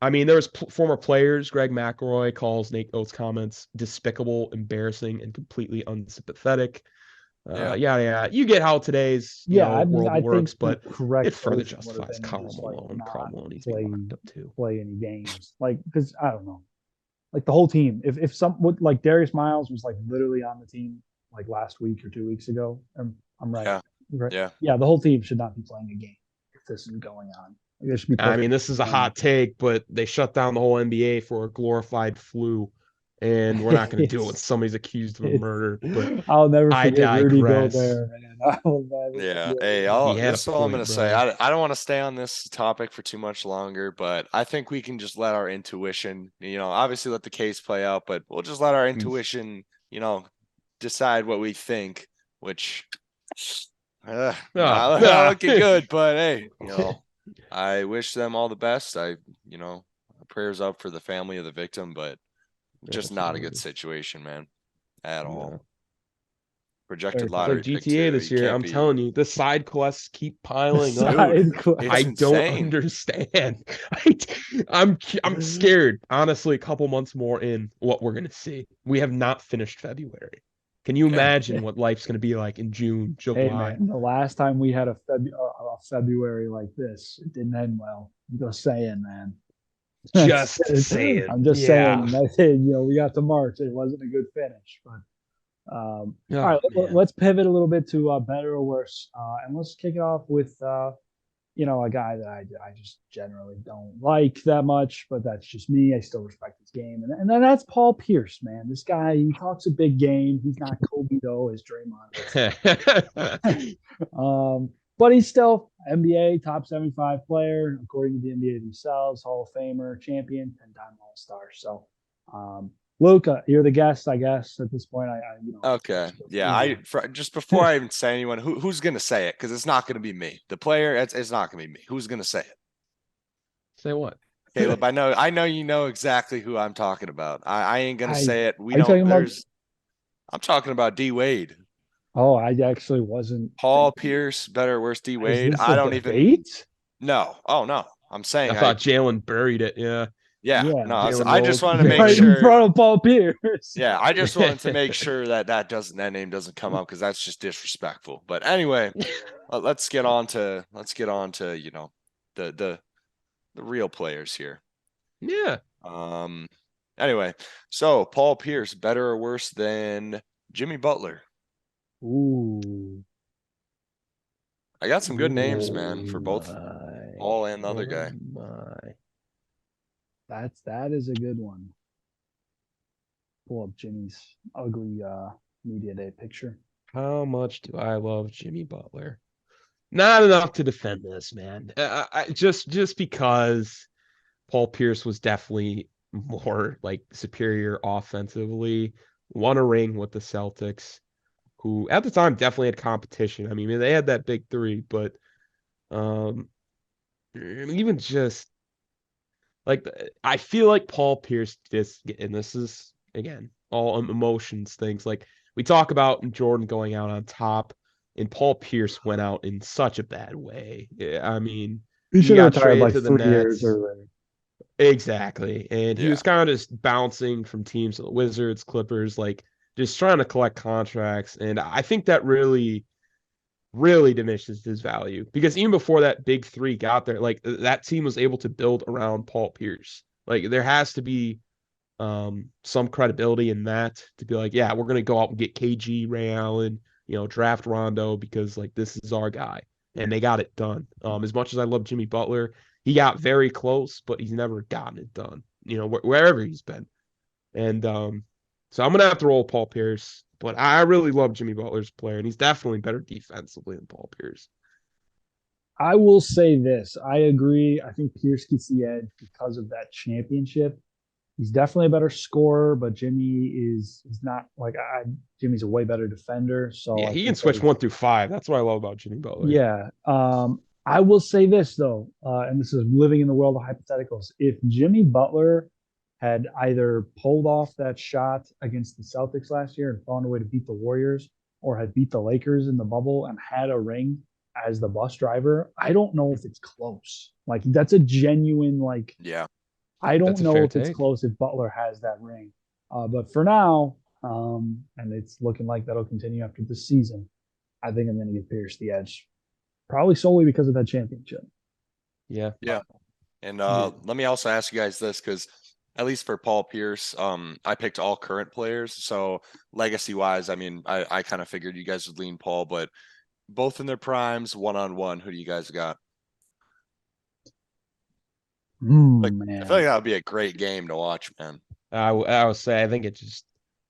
I mean, there was former players. Greg McElroy calls Nate Oates' comments despicable, embarrassing, and completely unsympathetic. Yeah. You get how today's world I works, think but the correct it further version would have justifies been Karl just, like, Malone. not Karl Malone needs to play be locked up too. play any games, like, because I don't know, like the whole team. If some would like Darius Miles was like literally on the team like last week or 2 weeks ago, I'm right. Yeah. Right. Yeah. Yeah, the whole team should not be playing a game if this is going on. Like, there should be I mean, this is a hot take, but they shut down the whole NBA for a glorified flu, and we're not going to do it when somebody's accused of a murder. But I'll never I forget Rudy digress. Gobert, man. I will never Yeah. forget Hey, Rudy. He had this is a all I'm point, gonna say. bro. I don't want to stay on this topic for too much longer, but I think we can just let our intuition, obviously let the case play out, but we'll just let our intuition, decide what we think, which not looking good, but hey, I wish them all the best. Prayers up for the family of the victim, but just not a good situation, man, at all. Yeah. Projected It's lottery Like pick GTA too. this You year, can't I'm be- telling you, the side quests keep piling up. Side quest. It's I don't insane. understand. I'm scared. Honestly, a couple months more in, what we're gonna see. We have not finished February. Can you imagine what life's gonna be like in June, Hey July? man, the last time we had a February like this, it didn't end well. I'm just saying, man. Just saying. I'm just Yeah. saying. That, we got to March. It wasn't a good finish, but all right. man. Let's pivot a little bit to better or worse, and let's kick it off with a guy that I just generally don't like that much, but that's just me. I still respect his game, and then that's Paul Pierce, man. This guy, he talks a big game. He's not Kobe though, as Draymond. But he's still NBA top 75 player, according to the NBA themselves, Hall of Famer, champion, 10-time All-Star. So, Luca, you're the guest, I guess, at this point. Okay. Yeah. Just before I even say anyone, who's gonna say it? Because it's not gonna be me. The player, it's not gonna be me. Who's gonna say it? Say what? Caleb, I know you know exactly who I'm talking about. I ain't gonna say it. We are you talking don't. about- There's. I'm talking about D Wade. Oh, I actually wasn't. Paul Pierce, better or worse, D Is Wade. this I a don't even. debate? No. Oh no. I'm saying. I thought Jalen buried it. Yeah. Yeah. Yeah. No. Jalen I just Rose. wanted to make Right in sure. front of Paul Pierce. Yeah, I just wanted to make sure that that name doesn't come up because that's just disrespectful. But anyway, let's get on to the real players here. Yeah. Anyway, so Paul Pierce, better or worse than Jimmy Butler? Ooh. I got some good names, man, for both My. Paul and the other guy. My. That is a good one. Pull up Jimmy's ugly media day picture. How much do I love Jimmy Butler? Not enough to defend this, man. Just because Paul Pierce was definitely more like superior offensively, won a ring with the Celtics, who at the time definitely had competition. I mean, they had that big three, but even just like I feel like Paul Pierce just, and this is again all emotions things. Like we talk about Jordan going out on top, and Paul Pierce went out in such a bad way. I mean, He he should have got retired traded like to the 3 years Nets. earlier. Exactly. And he Yeah. was kind of just bouncing from teams to the Wizards, Clippers, like just trying to collect contracts. And I think that really diminishes his value because even before that big three got there, like that team was able to build around Paul Pierce. Like there has to be some credibility in that to be like, yeah, we're gonna go out and get KG, Ray Allen, draft Rondo because like this is our guy. And they got it done. As much as I love Jimmy Butler, he got very close, but he's never gotten it done, wherever he's been. And so I'm gonna have to roll Paul Pierce, but I really love Jimmy Butler's player, and he's definitely better defensively than Paul Pierce. I will say this. I agree. I think Pierce gets the edge because of that championship. He's definitely a better scorer, but Jimmy is not like Jimmy's a way better defender. So Yeah, I he can think switch 1 through 5. That's what I love about Jimmy Butler. yeah. I will say this though, and this is living in the world of hypotheticals. If Jimmy Butler had either pulled off that shot against the Celtics last year and found a way to beat the Warriors, or had beat the Lakers in the bubble and had a ring as the bus driver, I don't know if it's close. Like that's a genuine like. Yeah. I don't That's a know fair if it's take. close if Butler has that ring. But for now, and it's looking like that'll continue after the season, I think I'm going to give Pierce the edge, probably solely because of that championship. Yeah. Yeah. And Yeah. let me also ask you guys this, because at least for Paul Pierce, I picked all current players. So legacy wise, I mean, I kind of figured you guys would lean Paul, but both in their primes, 1-on-1, who do you guys got? Like, I feel like Man. that would be a great game to watch, man. I would say I think it's just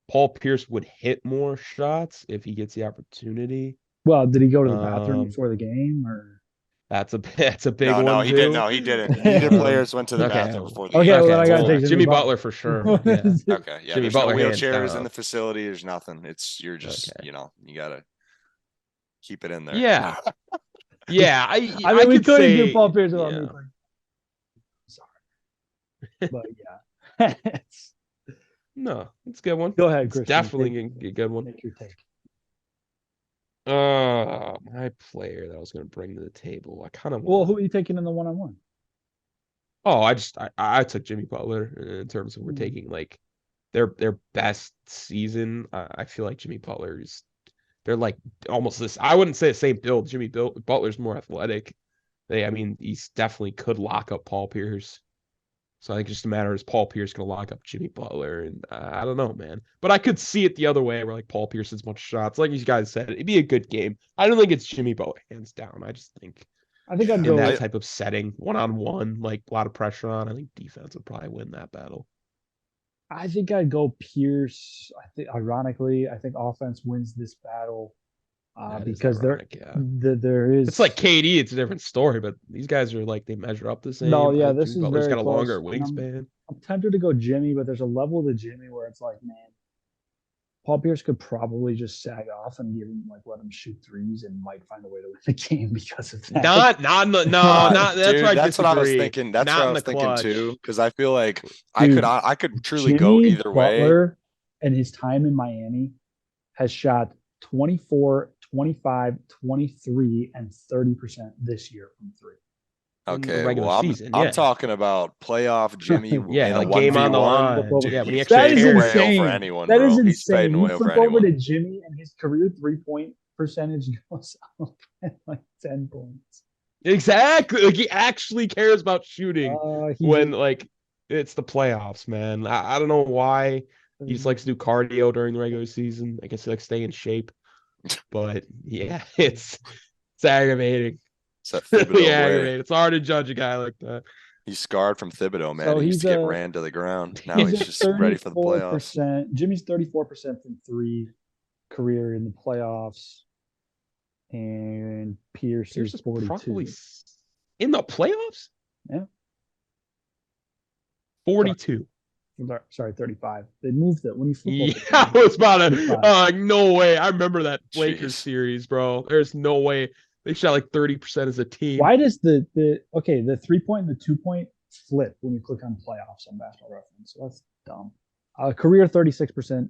Paul Pierce would hit more shots if he gets the opportunity. Well, did he go to the bathroom Um, before the game or? that's a big No, one he didn't. too. No, he didn't. Neither players went to the Okay. bathroom before the Okay, game. well then Okay. I got to Well, take Jimmy Butler for sure. Yeah. Okay, yeah. Jimmy There's no Butler hands wheelchairs in down. the facility. There's nothing. You're just, Okay. you gotta keep it in there. Yeah. Yeah. I mean, I we could couldn't do say Paul Pierce without yeah. me playing. Sorry, but yeah. No, it's a good one. Go ahead, It's Christian. definitely a good one. Make your take. My player that I was going to bring to the table. I kind of Well, who are you taking in the one-on-one? Oh, I took Jimmy Butler in terms of we're taking like their best season. I feel like Jimmy they're like almost this. I wouldn't say the same build. Butler's more athletic. I mean, he's definitely could lock up Paul Pierce. So I think it's just a matter is Paul Pierce going to lock up Jimmy Butler, and I don't know, man. But I could see it the other way, where like Paul Pierce has much shots. Like you guys said, it'd be a good game. I don't think it's Jimmy Butler hands down. I just think I think I'd in go. that type of setting, 1-on-1, like a lot of pressure on, I think defense would probably win that battle. I think I'd go Pierce. I think, ironically, I think offense wins this battle That is because ironic, yeah. there is. It's like KD, it's a different story, but these guys are like they measure up the No, same. yeah, I this Jimmy is Butler's very got a close. longer And wingspan. I'm tempted to go Jimmy, but there's a level to Jimmy where it's like, man, Paul Pierce could probably just sag off and let him shoot threes and might find a way to win the game because of that. Not that's Dude, where I that's what I was disagree. thinking. That's Not what I in was the thinking clutch. too. Because I feel like Dude, I could truly Jimmy go either way. Butler and his time in Miami has shot 24, 25, 23, and 30% this year from three. In the Okay, regular well, season, I'm yeah. talking about playoff Jimmy Yeah, in a like game on the 1v1. line. Dude, Yeah, when he he's actually That is fading way cares. over insane. anyone, That is bro. He's insane. fading You way over flip over anyone. to Jimmy and his career 3-point percentage goes up at like 10 points. Exactly. Like he actually cares about shooting when He's like it's the playoffs, man. I don't know why he just likes to do cardio during the regular season. I guess he likes to stay in shape. But yeah, it's aggravating. It's that Really Thibodeau way. aggravating. It's hard to judge a guy like that. He's scarred from Thibodeau, man. So He used to he's get a- ran to the ground. Now he's he's at just ready for the playoffs. 34%. Jimmy's 34% from three career in the playoffs. And Pierce is 42. Probably in the playoffs? Yeah. 42. Sorry, 35. They moved it when you flip Yeah, over. I was about to. 35. No way. I remember that Lakers Jeez. series, bro. There's no way they shot like 30% as a team. Why does the 3-point and the 2-point flip when you click on playoffs on Basketball Reference? So that's dumb. Career 36%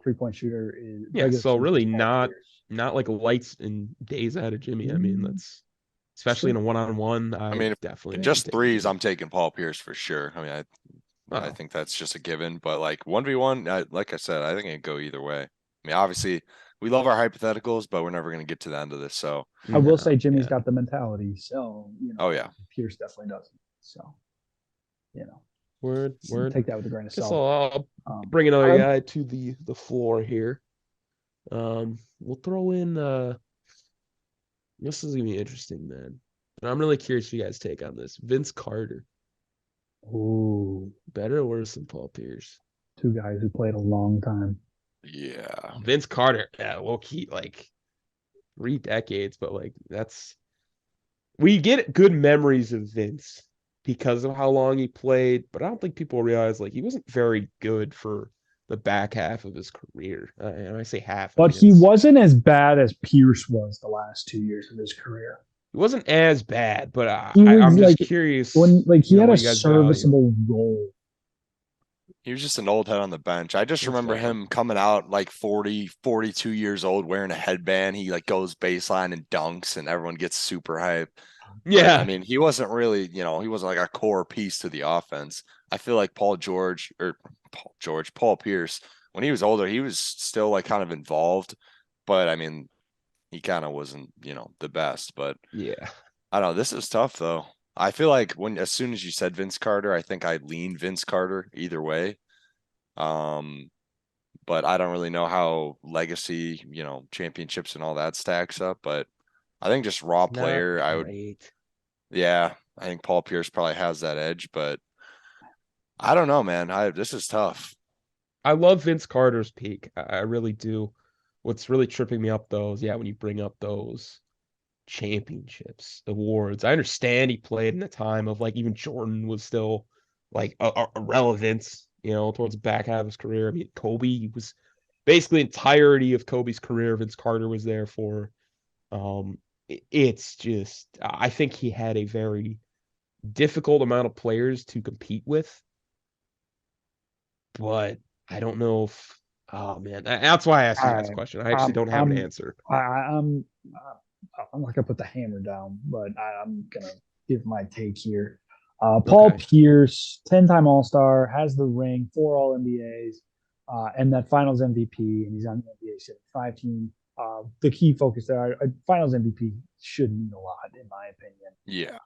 3-point shooter is Yeah, regular so season really is Paul not Pierce. like lights and days out of Jimmy. I mean, that's especially in a one-on-one. I I mean, definitely if have him just taking threes, Jimmy. I'm taking Paul Pierce for sure. I mean, I Oh, think that's just a given. But like 1v1, like I said, I think it'd go either way. I mean, obviously, we love our hypotheticals, but we're never going to get to the end of this. So, I will no, say Jimmy's yeah. got the mentality, so oh yeah, Pierce definitely doesn't. So Word. take that with a grain of Guess salt. I'll Um, bring another I'm- guy to the floor here. We'll throw in this is gonna be interesting, man. And I'm really curious if you guys take on this. Vince Carter, ooh, better or worse than Paul Pierce? two guys who played a long time. yeah. Vince Carter, yeah, low key, like 3 decades, but like that's we get good memories of Vince because of how long he played, but I don't think people realize like he wasn't very good for the back half of his career. And I say half, I But mean he it's wasn't as bad as Pierce was the last 2 years of his career. it wasn't as bad, but He was I'm just like curious, he had a what you guys value. serviceable role. He was just an old head on the bench. I just That's remember fair. him coming out like 40, 42 years old wearing a headband. He like goes baseline and dunks and everyone gets super hyped. But I Yeah, mean, he wasn't really, he wasn't like a core piece to the offense. I feel like Paul Pierce, when he was older, he was still like kind of involved. But I mean, he kind of wasn't, the best. But yeah. I don't know. This is tough though. I feel like as soon as you said Vince Carter, I think I'd lean Vince Carter either way. Um, but I don't really know how legacy, championships and all that stacks up. But I think just raw It's not player, great. yeah, I think Paul Pierce probably has that edge, but I don't know, man. This is tough. I love Vince Carter's peak. I really do. What's really tripping me up though is yeah, when you bring up those championships, awards. I understand he played in a time of like even Jordan was still like a relevance, towards the back half of his career. I mean, Kobe was basically entirety of Kobe's career. Vince Carter was there for. It's just I think he had a very difficult amount of players to compete with, but I don't know if. Oh man, that's why I asked you guys a I, question. I actually I'm don't have an I'm answer. I, I'm I'm not gonna put the hammer down, but I'm gonna give my take here. Paul Okay. Pierce, 10-time All-Star, has the ring, 4 All NBAs, and that Finals MVP, and he's on the NBA 75 team. The key focus there, Finals MVP should mean a lot, in my opinion. Yeah.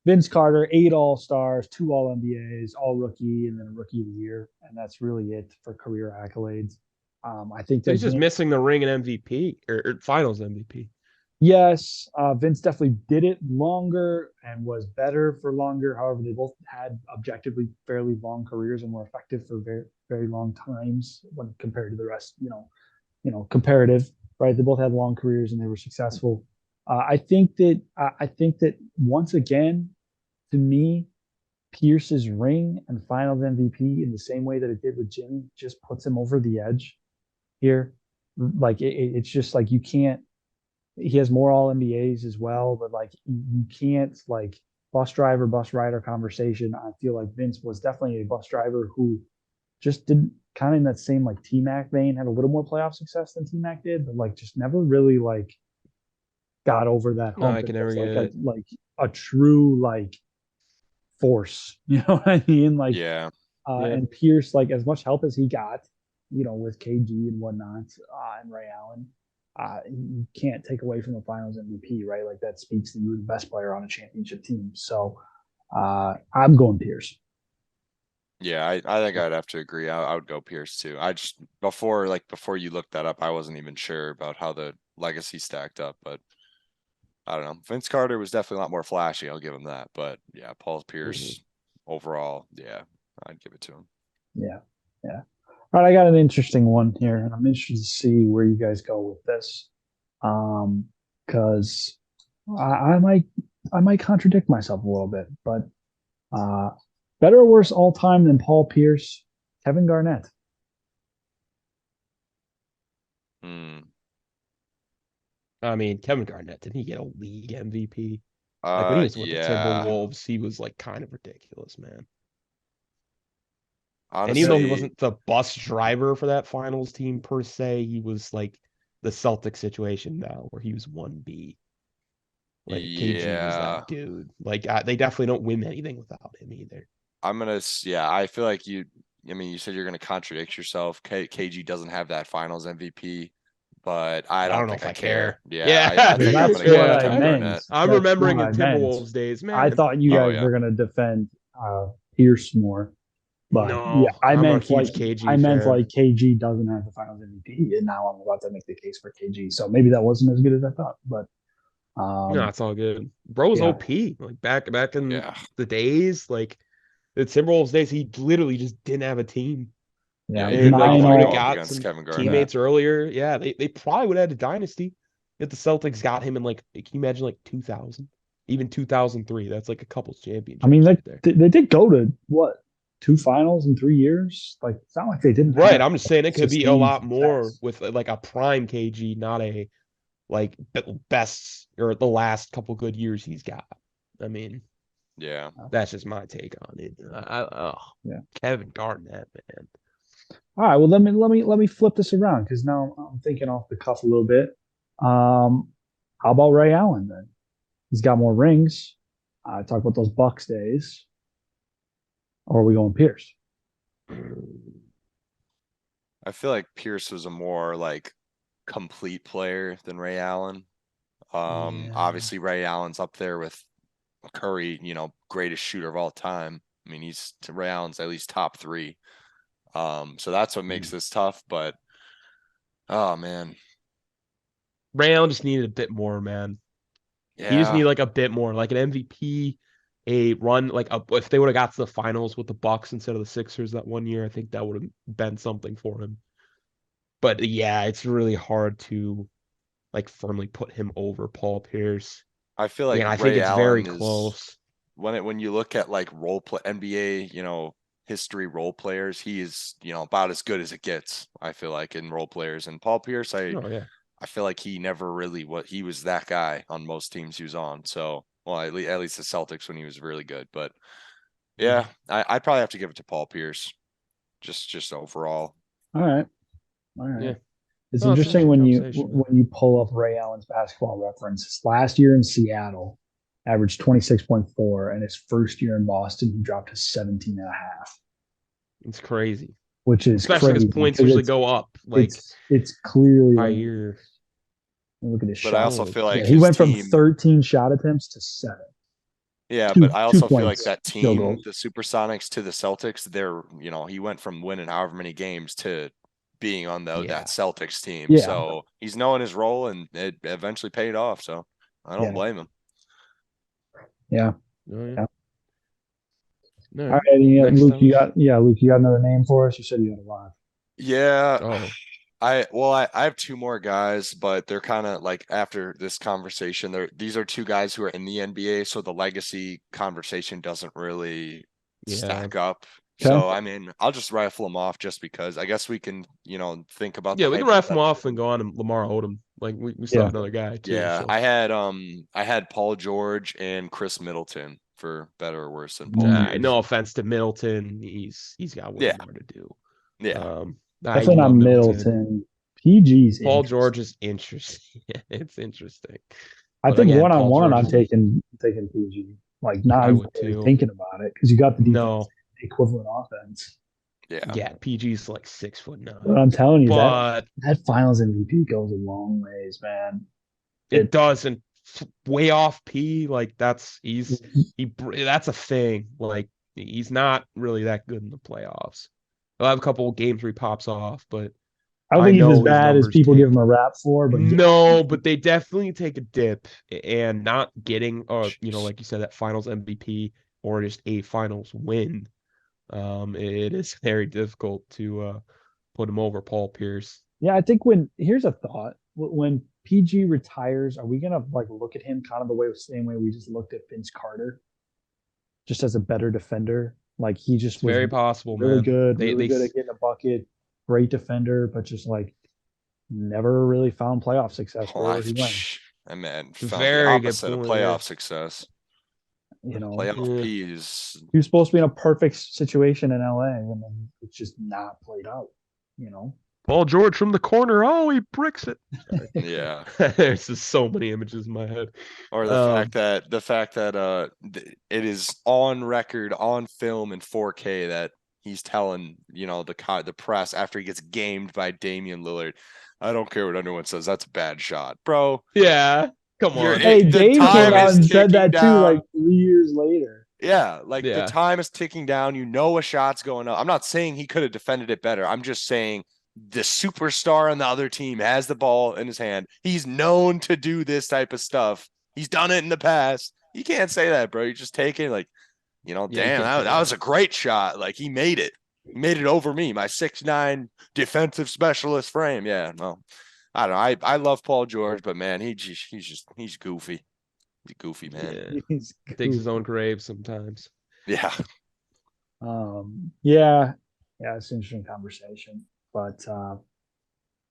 Vince Carter, 8 All-Stars, 2 All NBAs, All Rookie, and then a Rookie of the Year, and that's really it for career accolades. I think So that he's just missing the ring and MVP or Finals MVP. yes, Vince definitely did it longer and was better for longer. However, they both had objectively fairly long careers and were effective for very, very long times when compared to the rest. Comparative, right? They both had long careers and they were successful. I think that once again, to me, Pierce's ring and Finals MVP in the same way that it did with Jimmy just puts him over the edge here. Like it's just like you can't. He has more All NBAs as well, but like you can't like bus rider conversation. I feel like Vince was definitely a bus driver who just didn't kind of in that same like T Mac vein, had a little more playoff success than T Mac did, but like just never really like got over that No, hump I and can never was get it. like a true like force. You know what I mean? Like Yeah. Yeah. and Pierce, like as much help as he got, with KG and whatnot, and Ray Allen, you can't take away from the Finals MVP, right? Like that speaks that you were the best player on a championship team. So I'm going Pierce. Yeah, I think I'd have to agree. I would go Pierce too. I just before you looked that up, I wasn't even sure about how the legacy stacked up, but I don't know. Vince Carter was definitely a lot more flashy. I'll give him that. But yeah, Paul Mhm. Pierce overall, yeah, I'd give it to him. Yeah, yeah. All right, I got an interesting one here, and I'm interested to see where you guys go with this, because I might contradict myself a little bit, but uh, Better or worse all time than Paul Pierce? Kevin Garnett. Hmm. I mean, Kevin Garnett, didn't he get a league MVP? Like when he was with the Yeah. Timberwolves, he was like kind of ridiculous, man. And Honestly, even though he wasn't the bus driver for that finals team per se, he was like the Celtic situation now where he was 1B. Like KG was yeah. that dude. Like they definitely don't win anything without him either. Yeah, I feel like I mean, you said you're gonna contradict yourself. KG doesn't have that finals MVP, but I I don't don't know think if I I care. care. Yeah, Yeah. I think I'm That's gonna give what it to I Kevin meant. Garnett. I'm That's remembering what in I meant. Timberwolves days, I man. thought you Oh guys yeah. were gonna defend Pierce more, but yeah, No, I'm a huge I KG meant fan. like KG doesn't have the Finals MVP, and now I'm about to make the case for KG. So maybe that wasn't as good as I thought, but No, it's all good. Bro was yeah, OP. Like back in Yeah. the days, like the Timberwolves days, he literally just didn't have a team. Yeah, yeah, he And did like not if he want would to have go up got against some Kevin Garnett. teammates earlier, yeah, they probably would have had a dynasty. If the Celtics got him in like, can you imagine like 2000, even 2003? That's like a couples I mean, championships right there. they did go to what 2 finals in 3 years. Like it's not like they didn't Right, have I'm just saying it could be a sustained lot more success. with like a prime KG, not a like best or the last couple good years he's got. I mean, Yeah. that's just my take on it. Yeah. Kevin Garnett, man. All right. Well, let me flip this around because now I'm thinking off the cuff a little bit. How about Ray Allen then? He's got more rings. Talk about those Bucks days. Or are we going Pierce? I feel like Pierce was a more like complete player than Ray Allen. Yeah. Obviously Ray Allen's up there with Curry, greatest shooter of all time. I mean, Ray Allen's at least top three. So that's what makes this tough, but oh man. Ray Allen just needed a bit more, man. He just Yeah. needed like a bit more, like an MVP, a run, if they would have got to the finals with the Bucks instead of the Sixers that one year, I think that would have been something for him. But yeah, it's really hard to like firmly put him over Paul Pierce. I feel like Again, I think Ray it's very Allen is close. when you look at like NBA, history role players, he is, about as good as it gets, I feel like, in role players. And Paul Pierce, Oh yeah. I feel like he never really he was that guy on most teams he was on. So, well, at least the Celtics when he was really good. But yeah, I'd probably have to give it to Paul Pierce, just overall. All right. All right. Yeah. It's No, it's an interesting interesting when you conversation, man. when you pull up Ray Allen's basketball references. Last year in Seattle, averaged 26.4, and his first year in Boston, he dropped to 17 and a half, It's crazy. which is Especially crazy because points because usually go up like it's clearly by like, year. look at his But I shot. also Oh, feel like Yeah, he his went from team, 13 shot attempts to 7. yeah, Two but I two also feel like points, that field team, goals. the Supersonics to the Celtics, he went from winning however many games to being on that yeah. Celtics team. Yeah. So he's knowing his role and it eventually paid off. So I don't Yeah. blame him. Yeah. Oh, yeah. Yeah. All All right. right, Next Luke, up. Luke, you got another name for us? You said you had a lot. Yeah. Oh, I have two more guys, but they're kind of like after this conversation, these are two guys who are in the NBA, so the legacy conversation doesn't really yeah. stack up. Okay. So I mean, I'll just rifle them off just because I guess we can, think about Yeah, the we can rifle him off hypothetical. and go on and Lamar Odom. Like we still Yeah. have another guy too. Yeah, So I had Paul George and Chris Middleton for better or worse than Paul no Pierce. offense to Middleton, he's got way Yeah, more to do. yeah. I Definitely not love Middleton. Middleton. PG's Paul interesting. George is interesting. It's interesting. I But think again, one on Paul one, George I'm is taking PG. Like not I even would really too. thinking about it because you got the defense, No, equivalent offense. Yeah. yeah, PG's like But 6'9". I'm telling you But that Finals MVP goes a long ways, man. it doesn't way off P. Like that's that's a thing. Like he's not really that good in the playoffs. He'll have a couple of games where he pops off, but I don't I think he's as know his bad as numbers people give him tank. a rap for, but yeah, No, but they definitely take a dip and not getting Jeez. like you said, that finals MVP or just a finals win. It is very difficult to put him over Paul Pierce. yeah. I think here's a thought: when PG retires, are we gonna like look at him kind of the same way we just looked at Vince Carter, just as a better defender? Like he just It's was very possible, really man. good, They really good at getting a bucket, great defender, but just like never really found playoff success Oh, wherever he went. that man found the very good opposite of point playoff there. success. You know, Playoff Yeah. peas. he was supposed to be in a perfect situation in LA, and then it's just not played out. You know, Paul George from the corner. Oh, he bricks it. Yeah. There's just so many images in my head. Or the fact that it is on record on film in 4K that he's telling the press after he gets gamed by Damian Lillard, I don't care what anyone says, that's a bad shot, bro. Yeah. Come on. hey, The Dame time came out is and said ticking that too, like down. 3 years later. Yeah, like the Yeah. time is ticking down. You know a shot's going up. I'm not saying he could have defended it better. I'm just saying the superstar on the other team has the ball in his hand. He's known to do this type of stuff. He's done it in the past. You can't say that, bro. You just take it like, Yeah, you damn, can't say that was a great shot. Like he made it. He made it over me, my 6'9" defensive specialist frame. Yeah, no. I don't know. I love Paul George, but man, he's goofy. He's a goofy, man. Yeah. He's Digs his goofy. own grave sometimes. Yeah. Yeah, it's an interesting conversation. But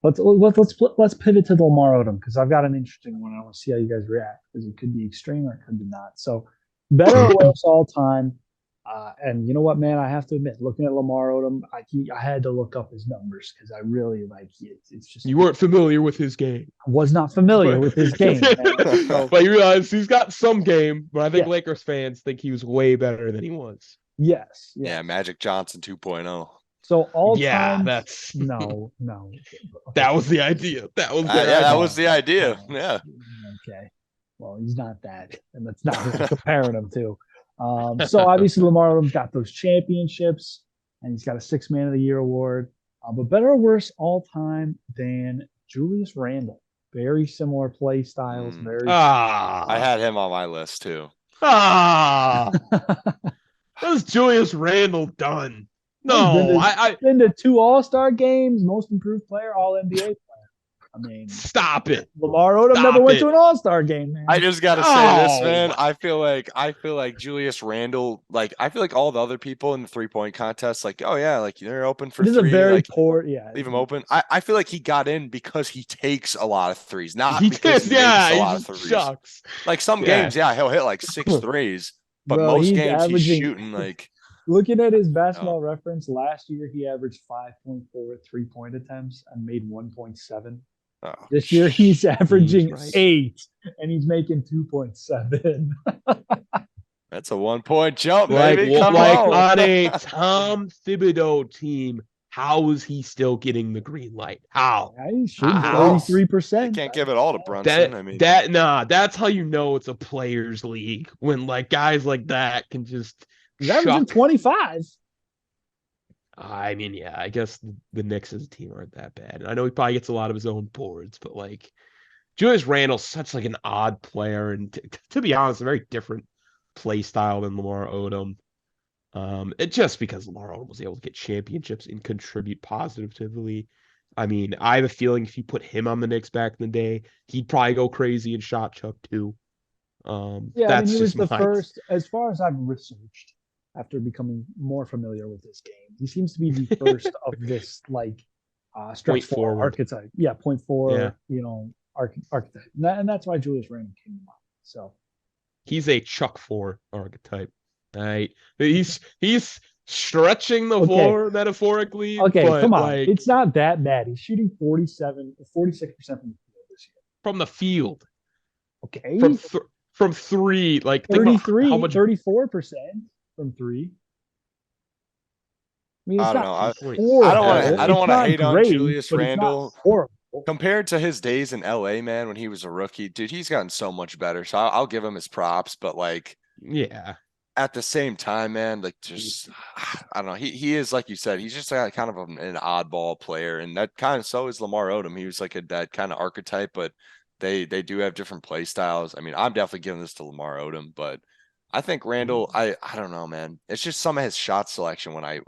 let's pivot to the Lamar Odom because I've got an interesting one. I want to see how you guys react because it could be extreme or it could be not. So, better or worse all time. And you know what, man? I have to admit, looking at Lamar Odom, I had to look up his numbers because I really like it. It's just You weren't familiar with his game. I was not familiar with his game. Man. So, But you realize he's got some game, but I think Yeah. Lakers fans think he was way better than he was. yes. Yeah, Magic Johnson 2.0. So all Yeah, time, that's no. that was the idea. That was their that idea. was the idea. Yeah. Okay. Well, he's not that, and that's not who we're comparing him to. So obviously Lamar Odom's got those championships, and he's got a Sixth Man of the Year award. But better or worse all time than Julius Randle. Very similar play styles. Very. I had him on my list too. How's Julius Randle done? He's I been to 2 All-Star games, most improved player, All NBA player. I mean, stop it. Lamar Odom never went to an All-Star game, man. I just gotta say this, Oh. man. I feel like Julius Randle, like I feel like all the other people in the 3-point contest, like, oh yeah, like they're open for This is three. a very Like, poor, leave him open. I feel like he got in because he takes a lot of threes, not He because did, he makes a he lot of just threes. shucks. Like some Yeah. games, yeah, he'll hit like 6 threes, but Bro, most he's games he's averaging- shooting like Looking at his basketball reference, last year he averaged 5.4 3-point attempts and made 1.7. oh, This year he's averaging right. 8 and he's making 2.7. that's a 1-point jump, Like, baby. Come like on. on a Tom Thibodeau team, how is he still getting the green light? How? Yeah, he's shooting How? 33%. Can't give it all to Brunson. That's how you know it's a players league when like guys like that can just He's averaging chuck. 25. I mean, yeah, I guess the Knicks as a team aren't that bad. And I know he probably gets a lot of his own boards, but like Julius Randle's such like an odd player, and to be honest, a very different play style than Lamar Odom. It just because Lamar Odom was able to get championships and contribute positively. I mean, I have a feeling if you put him on the Knicks back in the day, he'd probably go crazy and shot chuck too. Yeah, that's he was just the my first, as far as I've researched, after becoming more familiar with this game. He seems to be the first of this like stretch Point forward. archetype. Yeah, point four, Yeah. Archetype. And that's why Julius Randle came to mind. So He's a Chuck 4 archetype. Right? He's stretching the floor metaphorically. okay, but come on. like, It's not that bad. He's shooting 46% from the field this year. from the field. Okay. From three, like 33, how much 34% from 3. I mean, it's I don't not know. horrible. I don't want to It's hate not on great, Julius but it's not Randle. horrible. Compared to his days in LA, man, when he was a rookie, dude, he's gotten so much better. So I'll give him his props, but like yeah. at the same time, man, like just I don't know. He is, like you said, he's just kind of an oddball player, and that kind of so is Lamar Odom. He was like that kind of archetype, but they do have different play styles. I mean, I'm definitely giving this to Lamar Odom, but I think Randall, I don't know, man. It's just some of his shot selection when I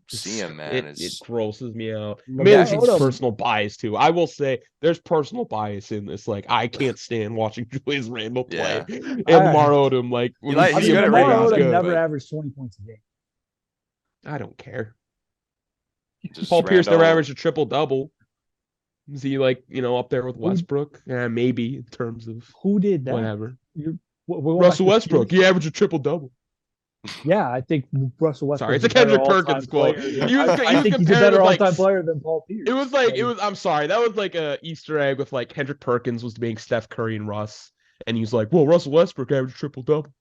see him, man. It grosses me out. Lamar Maybe there's Odom- personal bias too. I will say there's personal bias in this. Like I can't stand watching Julius Randle play Yeah. and Lamar Odom. Like when He's we see good him at Lamar play, he's rebounding, Odom good. never but- averaged 20 points a game. I don't care. Just Paul Pierce never Randall- averaged a triple double. Is he like, up there with Westbrook? Maybe in terms of Who did that? whatever. We're going back Russell to Westbrook, skills? he averaged a triple double. Yeah, I think Russell Westbrook. Sorry, it's a Kendrick Perkins quote. I think he's a better all-time player than Paul Pierce. I'm sorry, that was like a Easter egg with like Kendrick Perkins was being Steph Curry and Russ, and he was like, "Well, Russell Westbrook averaged triple double."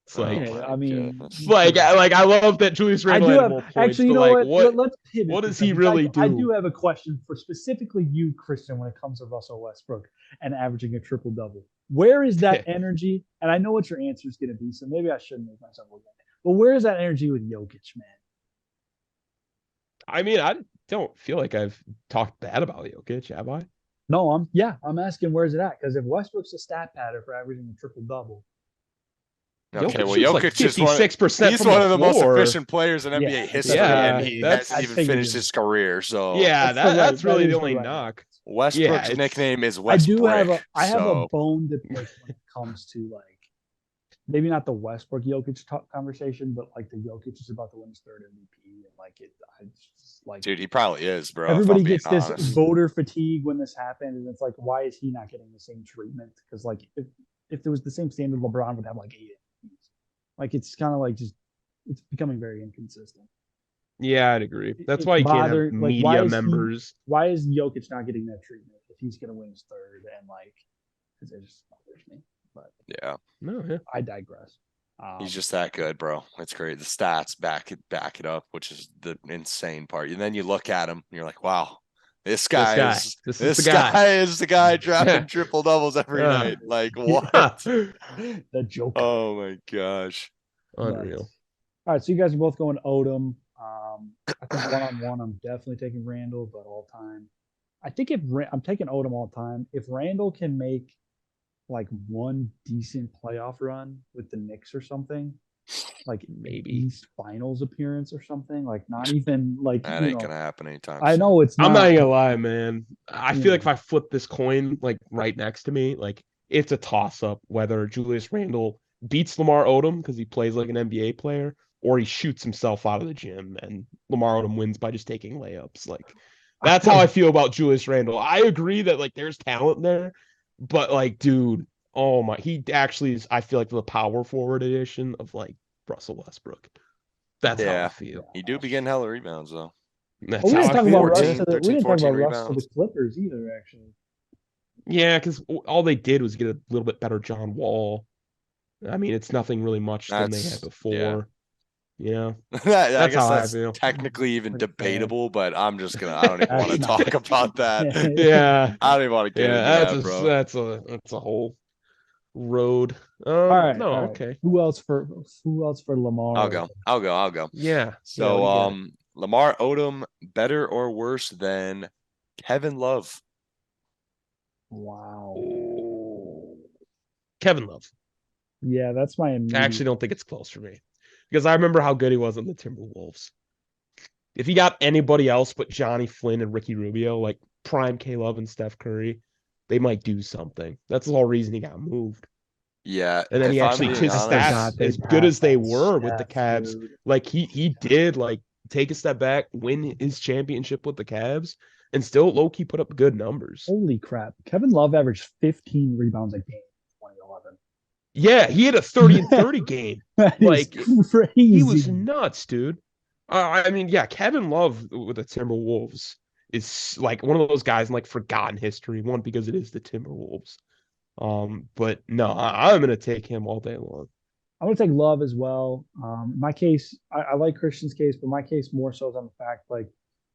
It's like, I mean, I love that Julius Randle had more points. Actually, you know like, what? Let's pivot. What does he really do? I do have a question for specifically you, Christian, when it comes to Russell Westbrook and averaging a triple double. Where is that energy? And I know what your answer is going to be, so maybe I shouldn't make myself look at it. But where is that energy with Jokic, man? I mean, I don't feel like I've talked bad about Jokic, have I? No, I'm asking where's it at? Because if Westbrook's a stat pattern for averaging a triple double. Okay, well, Jokic Jokic is 56%. He's one of the most efficient players in NBA history, yeah, and he hasn't even finished his career. So that's really the only knock. Westbrook's nickname is Westbrook. I have a bone to pick when it comes to like maybe not the Westbrook Jokic conversation, but like the Jokic is about to win his third MVP, and like dude, he probably is, bro. Everybody gets this voter fatigue when this happened, and it's like, why is he not getting the same treatment? Because like if there was the same standard, LeBron would have like 8 MVPs. Like it's kind of like it's becoming very inconsistent. Yeah, I'd agree. That's why you can't have media members. Why is Jokic not getting that treatment if he's going to win his third? And like, because it just bothers me. But yeah, I digress. He's just that good, bro. It's great. The stats back it up, which is the insane part. And then you look at him, and you're like, wow, this guy is the guy dropping triple doubles every night. Like what? The joke. Oh my gosh, unreal. All right, so you guys are both going Odom. I think 1-on-1, I'm definitely taking Randall, but all time. I think I'm taking Odom all time. If Randall can make like one decent playoff run with the Knicks or something, like maybe East Finals appearance or something, like not even like that ain't gonna happen anytime soon. I know it's not. I'm not gonna lie, man. I feel like if I flip this coin like right next to me, like it's a toss up whether Julius Randle beats Lamar Odom because he plays like an NBA player, or he shoots himself out of the gym and Lamar Odom wins by just taking layups. Like that's how I feel about Julius Randle. I agree that like there's talent there, but like, dude, oh my, he actually is, I feel like the power forward edition of like Russell Westbrook. That's how I feel. He do be getting hella rebounds though. We didn't talk about Russ to the Clippers either, actually. Yeah, because all they did was get a little bit better John Wall. I mean, it's nothing really much than they had before. Yeah. I guess that's technically even debatable, but I don't even want to talk about that. Yeah. I don't even want to get into that, bro. That's a whole road. All right. Okay. Who else for Lamar? I'll go. Yeah. So Lamar Odom, better or worse than Kevin Love? Wow. Kevin Love. Yeah, that's my immediate. I actually don't think it's close for me. Because I remember how good he was on the Timberwolves. If he got anybody else but Johnny Flynn and Ricky Rubio, like prime K-Love and Steph Curry, they might do something. That's the whole reason he got moved. Yeah. And then his stats, as good as they were with the Cavs, dude. Like he did like take a step back, win his championship with the Cavs, and still low-key put up good numbers. Holy crap. Kevin Love averaged 15 rebounds a game in 2011. Yeah, he had a 30 and 30 game. Like crazy. He was nuts, dude. I mean, yeah, Kevin Love with the Timberwolves is like one of those guys in like forgotten history. One, because it is the Timberwolves. But no, I'm gonna take him all day long. I'm gonna take Love as well. My case, I like Christian's case, but my case more so is on the fact like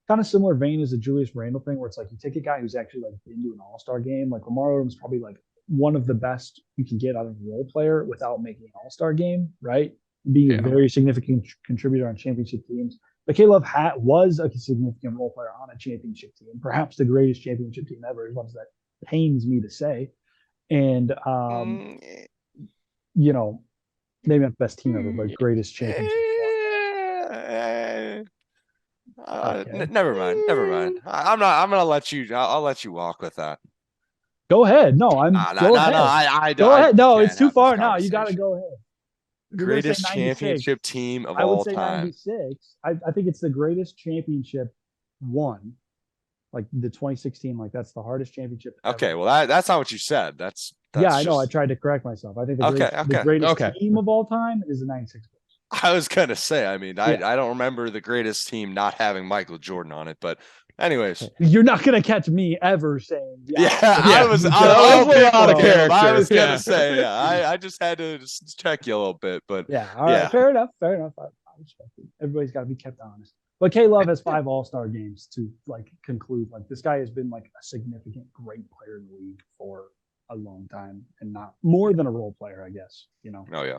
kind of similar vein as the Julius Randle thing, where it's like you take a guy who's actually like been to an All-Star game. Like Lamar Odom's probably like one of the best you can get out of a role player without making an All-Star game, right? Being a very significant contributor on championship teams. But K-Love was a significant role player on a championship team, perhaps the greatest championship team ever, as much as that pains me to say. And, you know, maybe not the best team ever, but greatest championship. Never mind. I'm gonna let you. I'll let you walk with that. Go ahead. No, I'm. Go ahead. I go ahead. No, it's too far now. You got to go ahead. You're gonna say Greatest 96. championship team of I would all say time. 96. I think it's the greatest championship won. Like the 2016, like that's the hardest championship ever. Okay, well that's not what you said. That's yeah, I know. just- I tried to correct myself. I think the Okay, greatest, the okay. greatest Okay. team of all time is the 96 Bulls. I was gonna say. I mean, Yeah. I don't remember the greatest team not having Michael Jordan on it, but anyways. You're not gonna catch me ever saying Yeah, Yeah, I was. that I was a lot of I was character, gonna yeah. say, yeah. I just had to just check you a little bit, but yeah, all right, yeah. fair enough. Fair enough. I respect it. Everybody's got to be kept honest. But K Love has 5 All-Star games to like conclude. Like this guy has been like a significant, great player in the league for a long time, and not more than a role player, I guess. You know. Oh yeah,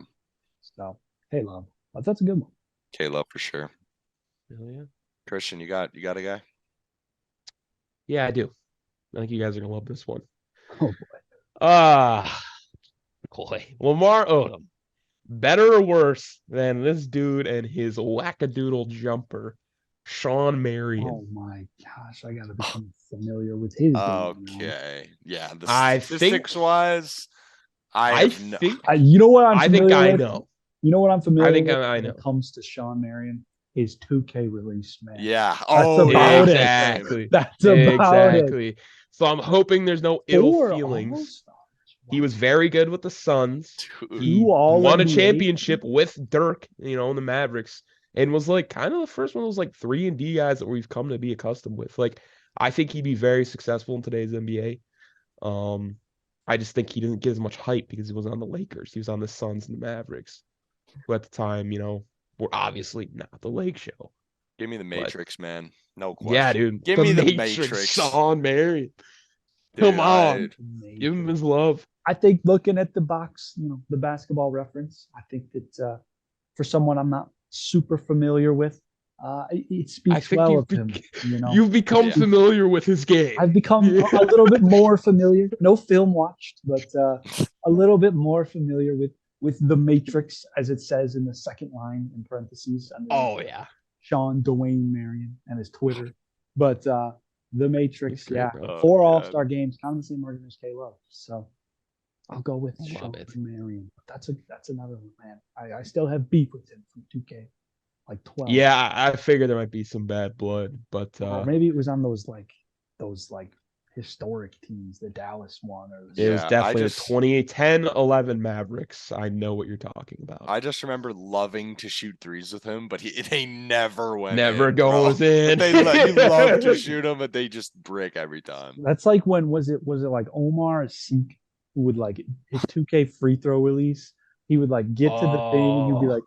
So K Love, that's a good one. K-Love for sure. Hell yeah. Christian, you got a guy? Yeah, I do. I think you guys are gonna love this one. Oh boy. Boy, Lamar Odom, better or worse than this dude and his wackadoodle jumper, Sean Marion? Oh my gosh, I gotta become familiar with his game now. Okay, yeah. The I statistics wise, I have no- think You know what I'm I think familiar I with? know. You know what I'm familiar think with I when know. it comes to Sean Marion? His 2K release, man. Yeah. That's Oh, about it. Exactly. That's about it. Exactly. So I'm hoping there's no ill 4 feelings. All-Stars. He was very good with the Suns. He Two won a All-NBA. championship with Dirk, in the Mavericks, and was like kind of the first one of those like 3-and-D guys that we've come to be accustomed with. Like, I think he'd be very successful in today's NBA. I just think he didn't get as much hype because he was on the Lakers. He was on the Suns and the Mavericks, who at the time, were obviously not the Lake Show. Give me the Matrix, man. No question. Yeah, dude. Give me the Matrix. Sean Marion. Dude, Come on. Amazing. Give him his love. I think looking at the box, the basketball reference, I think that for someone I'm not super familiar with, it speaks think well you've of him. You've become Yeah. familiar with his game. I've become a little bit more familiar. No film watched, but a little bit more familiar with the Matrix, as it says in the second line in parentheses. Oh, yeah. Sean Dwayne Marion and his Twitter. But the Matrix, Great, yeah. bro. 4 God. All-Star games, kind of the same argument as K Love. So I'll go with Love Sean it. Marion. But that's another one, man. I still have beef with him from 2K, like 12. Yeah, I figured there might be some bad blood, but Or maybe it was on those historic teams, the Dallas one, or it was Yeah, definitely the 2010-11 Mavericks. I know what you're talking about. I just remember loving to shoot threes with him, but they never went. Never in, bro. goes in. But you love to shoot them, but they just break every time. That's like when was it like Omar Asik who would like his 2K free throw release? He would like get to the thing and he'd be Oh. like,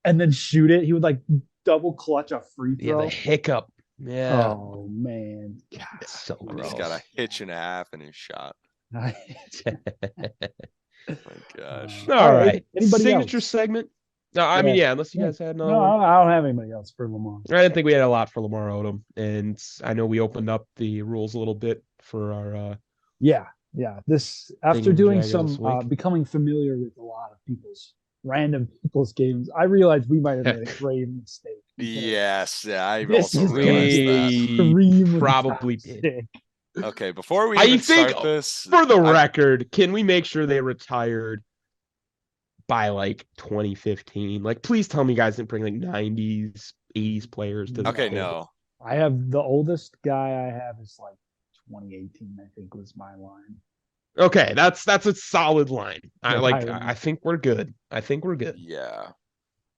and then shoot it. He would like double clutch a free Yeah, throw. the hiccup. Yeah. Oh man, God. It's so He's gross. got a hitch and a half in his shot. My gosh. All All right, right. anybody Signature else? segment? No, I mean, yeah, unless you guys had another No, one. I don't have anybody else for Lamar. I didn't think we had a lot for Lamar Odom. And I know we opened up the rules a little bit for our Yeah. This after Thinking doing Jaguar this some week. becoming familiar with a lot of random people's games, I realized we might have made a grave mistake. because Yes, yeah, I This also is gonna realized be that. extremely probably toxic. did. Okay, before we I even think start this, For the I- record, can we make sure they retired by like 2015? Like, please tell me you guys didn't bring like 90s, 80s players to the Okay, table. no. I have the oldest guy I have is like 2018, I think was my line. Okay, that's a solid line. Yeah, I think we're good. I think we're good. Yeah.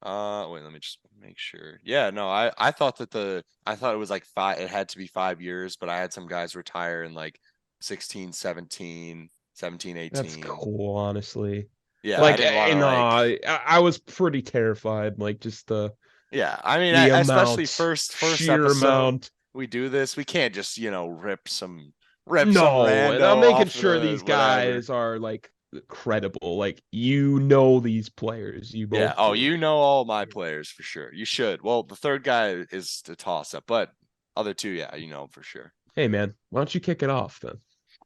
Wait, let me just make sure. Yeah, no, I thought that I thought it was like it had to be 5 years, but I had some guys retire in like 16, 17, 17, 18. That's cool, honestly. Yeah, Like, I didn't wanna, like, I was pretty terrified. Like, just the yeah, I mean, the especially amount, first sheer episode amount. we do this, we can't just rip some No, and I'm rando making off sure the these whatever. guys are like credible. Like, these players. You both. Yeah. Oh, do. all my players for sure. You should. Well, the third guy is the toss up, but other two, yeah, for sure. Hey, man, why don't you kick it off then?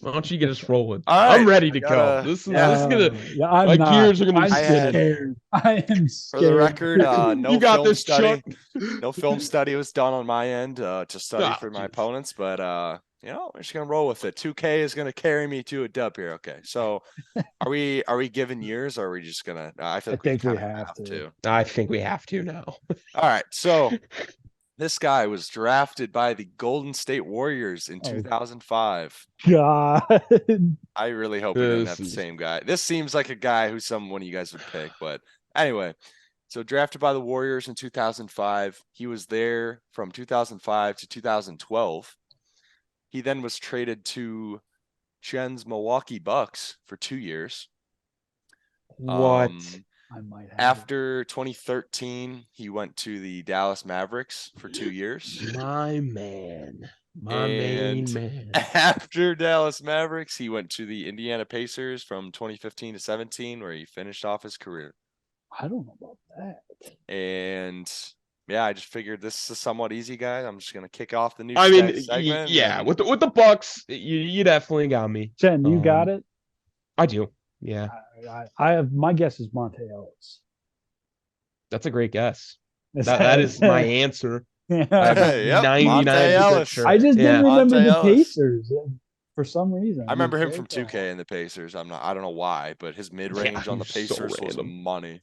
Why don't you get us rolling? All right, I'm ready I to gotta- go. This is yeah. gonna. Yeah, I'm my not. gears are gonna be I'm spinning. scared. I am For scared. the record, no You got film this, study. Chuck. No film study was done on my end to study Ah, for my jeez. opponents, but we're just gonna roll with it. 2K is gonna carry me to a dub here. Okay, so are we giving years, or are we just gonna? I feel I like we think we kinda have to. I think we have to now. All right, so this guy was drafted by the Golden State Warriors in 2005. God. I really hope we didn't have This the is- same guy. This seems like a guy who someone you guys would pick, but anyway. So drafted by the Warriors in 2005. He was there from 2005 to 2012. He then was traded to Chen's Milwaukee Bucks for 2 years. What? I might have After 2013, he went to the Dallas Mavericks for 2 years. My man. My And man. after Dallas Mavericks, he went to the Indiana Pacers from 2015 to 17, where he finished off his career. I don't know about that. And yeah, I just figured this is a somewhat easy, guys. I'm just gonna kick off the new I mean, segment. yeah, and- with the Bucks, you definitely got me. Jen, you got it? I do. Yeah, I have my guess is Monte Ellis. that's a great guess. That is my answer. Yeah. Yep, 99% Ellis. sure. I just didn't remember Monte the Ellis. Pacers for some reason. I remember him from very 2K and the Pacers. I don't know why, but his mid range on the he's so Pacers was random. money.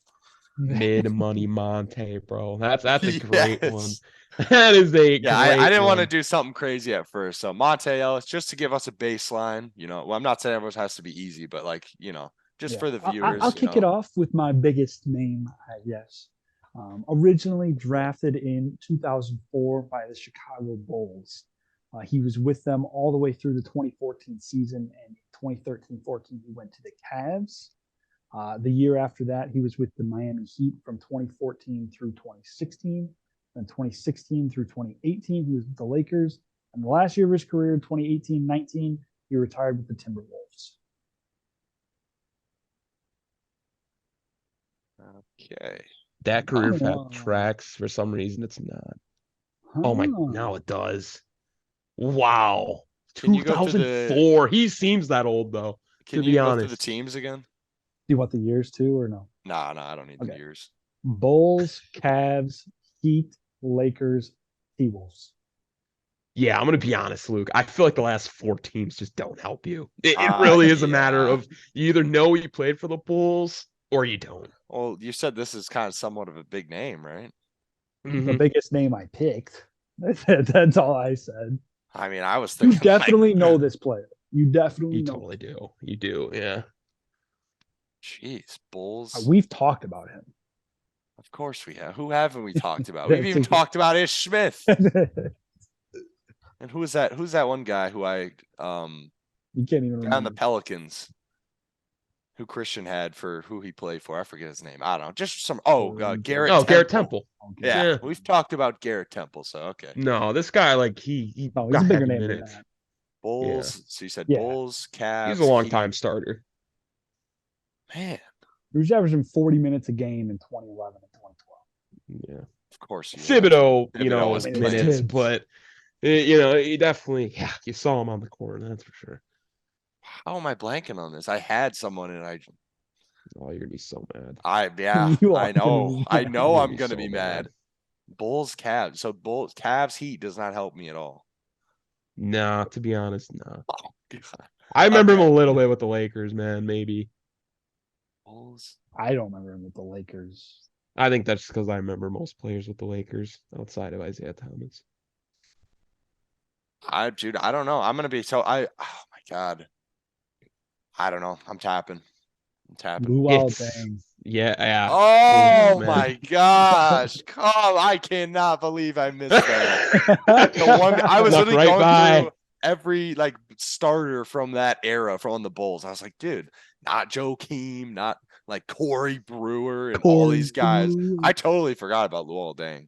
Mid money Monte, bro. That's a great one. Yes. That is a Yeah, great I didn't want to one. do something crazy at first. So Monte Ellis, just to give us a baseline, well, I'm not saying everyone's has to be easy, but like, just Yeah. for the viewers. I'll kick it off with my biggest name, I guess. Originally drafted in 2004 by the Chicago Bulls. He was with them all the way through the 2014 season, and 2013-14 he went to the Cavs. The year after that, he was with the Miami Heat from 2014 through 2016. Then 2016 through 2018, he was with the Lakers. And the last year of his career, 2018-19, he retired with the Timberwolves. Okay. That career Oh. tracks for some reason. It's not. Oh my! Huh. Now it does. Wow. Can you go through the- 2004. He seems that old though. Can To you be go through the honest. teams again? Do you want the years too, or no? No, I don't need the Okay. years. Bulls, Cavs, Heat, Lakers, T-Wolves. Yeah, I'm gonna be honest, Luke. I feel like the last 4 teams just don't help you. It really is a matter yeah. of you either know you played for the Bulls or you don't. Well, you said this is kind of somewhat of a big name, right? The Mhm. biggest name I picked. That's all I said. I mean, I was You thinking like, definitely know this player. You definitely You know. totally do. You do. Yeah. Jeez, Bulls. We've talked about him. Of course we have. Who haven't we talked about? We've That's even a- talked about Ish Smith. And who is that? Who's that one guy who I You can't even on the remember. Pelicans? Who Christian had for who he played for? I forget his name. I don't know. Just some. Garrett. Oh, Garrett Temple. Okay. Yeah, Yeah. we've talked about Garrett Temple. So okay. No, this guy like he No, he's got a bigger heavy name than minutes. that. Bulls. So you said Yeah. Bulls, Cavs. He's a long Heat. time starter. Man, He was averaging 40 minutes a game in 2011 and 2012. Yeah. of course. Thibodeau, Thibodeau was I mean, it's minutes, Tibbs. but he definitely, you saw him on the court, that's for sure. How am I blanking on this? I had someone and Oh, you're gonna be so mad. You are I know. gonna be I mad. know You're I'm gonna be mad. Bulls, Cavs. So Bulls, Cavs, Heat does not help me at all. Nah, to be honest, nah. Oh, God. I remember him Okay. a little bit with the Lakers, man. Maybe. Bulls. I don't remember him with the Lakers. I think that's because I remember most players with the Lakers outside of Isaiah Thomas. Dude, I don't know. I'm gonna be oh my God. I don't know. I'm tapping. Luol It's- Deng. Yeah. Oh man. my gosh. I cannot believe I missed that. The one I was Snuck literally right going by. through every like starter from that era from the Bulls. I was like, dude, not Joakim, not like Corey Brewer and all these guys. I totally forgot about Luol Deng.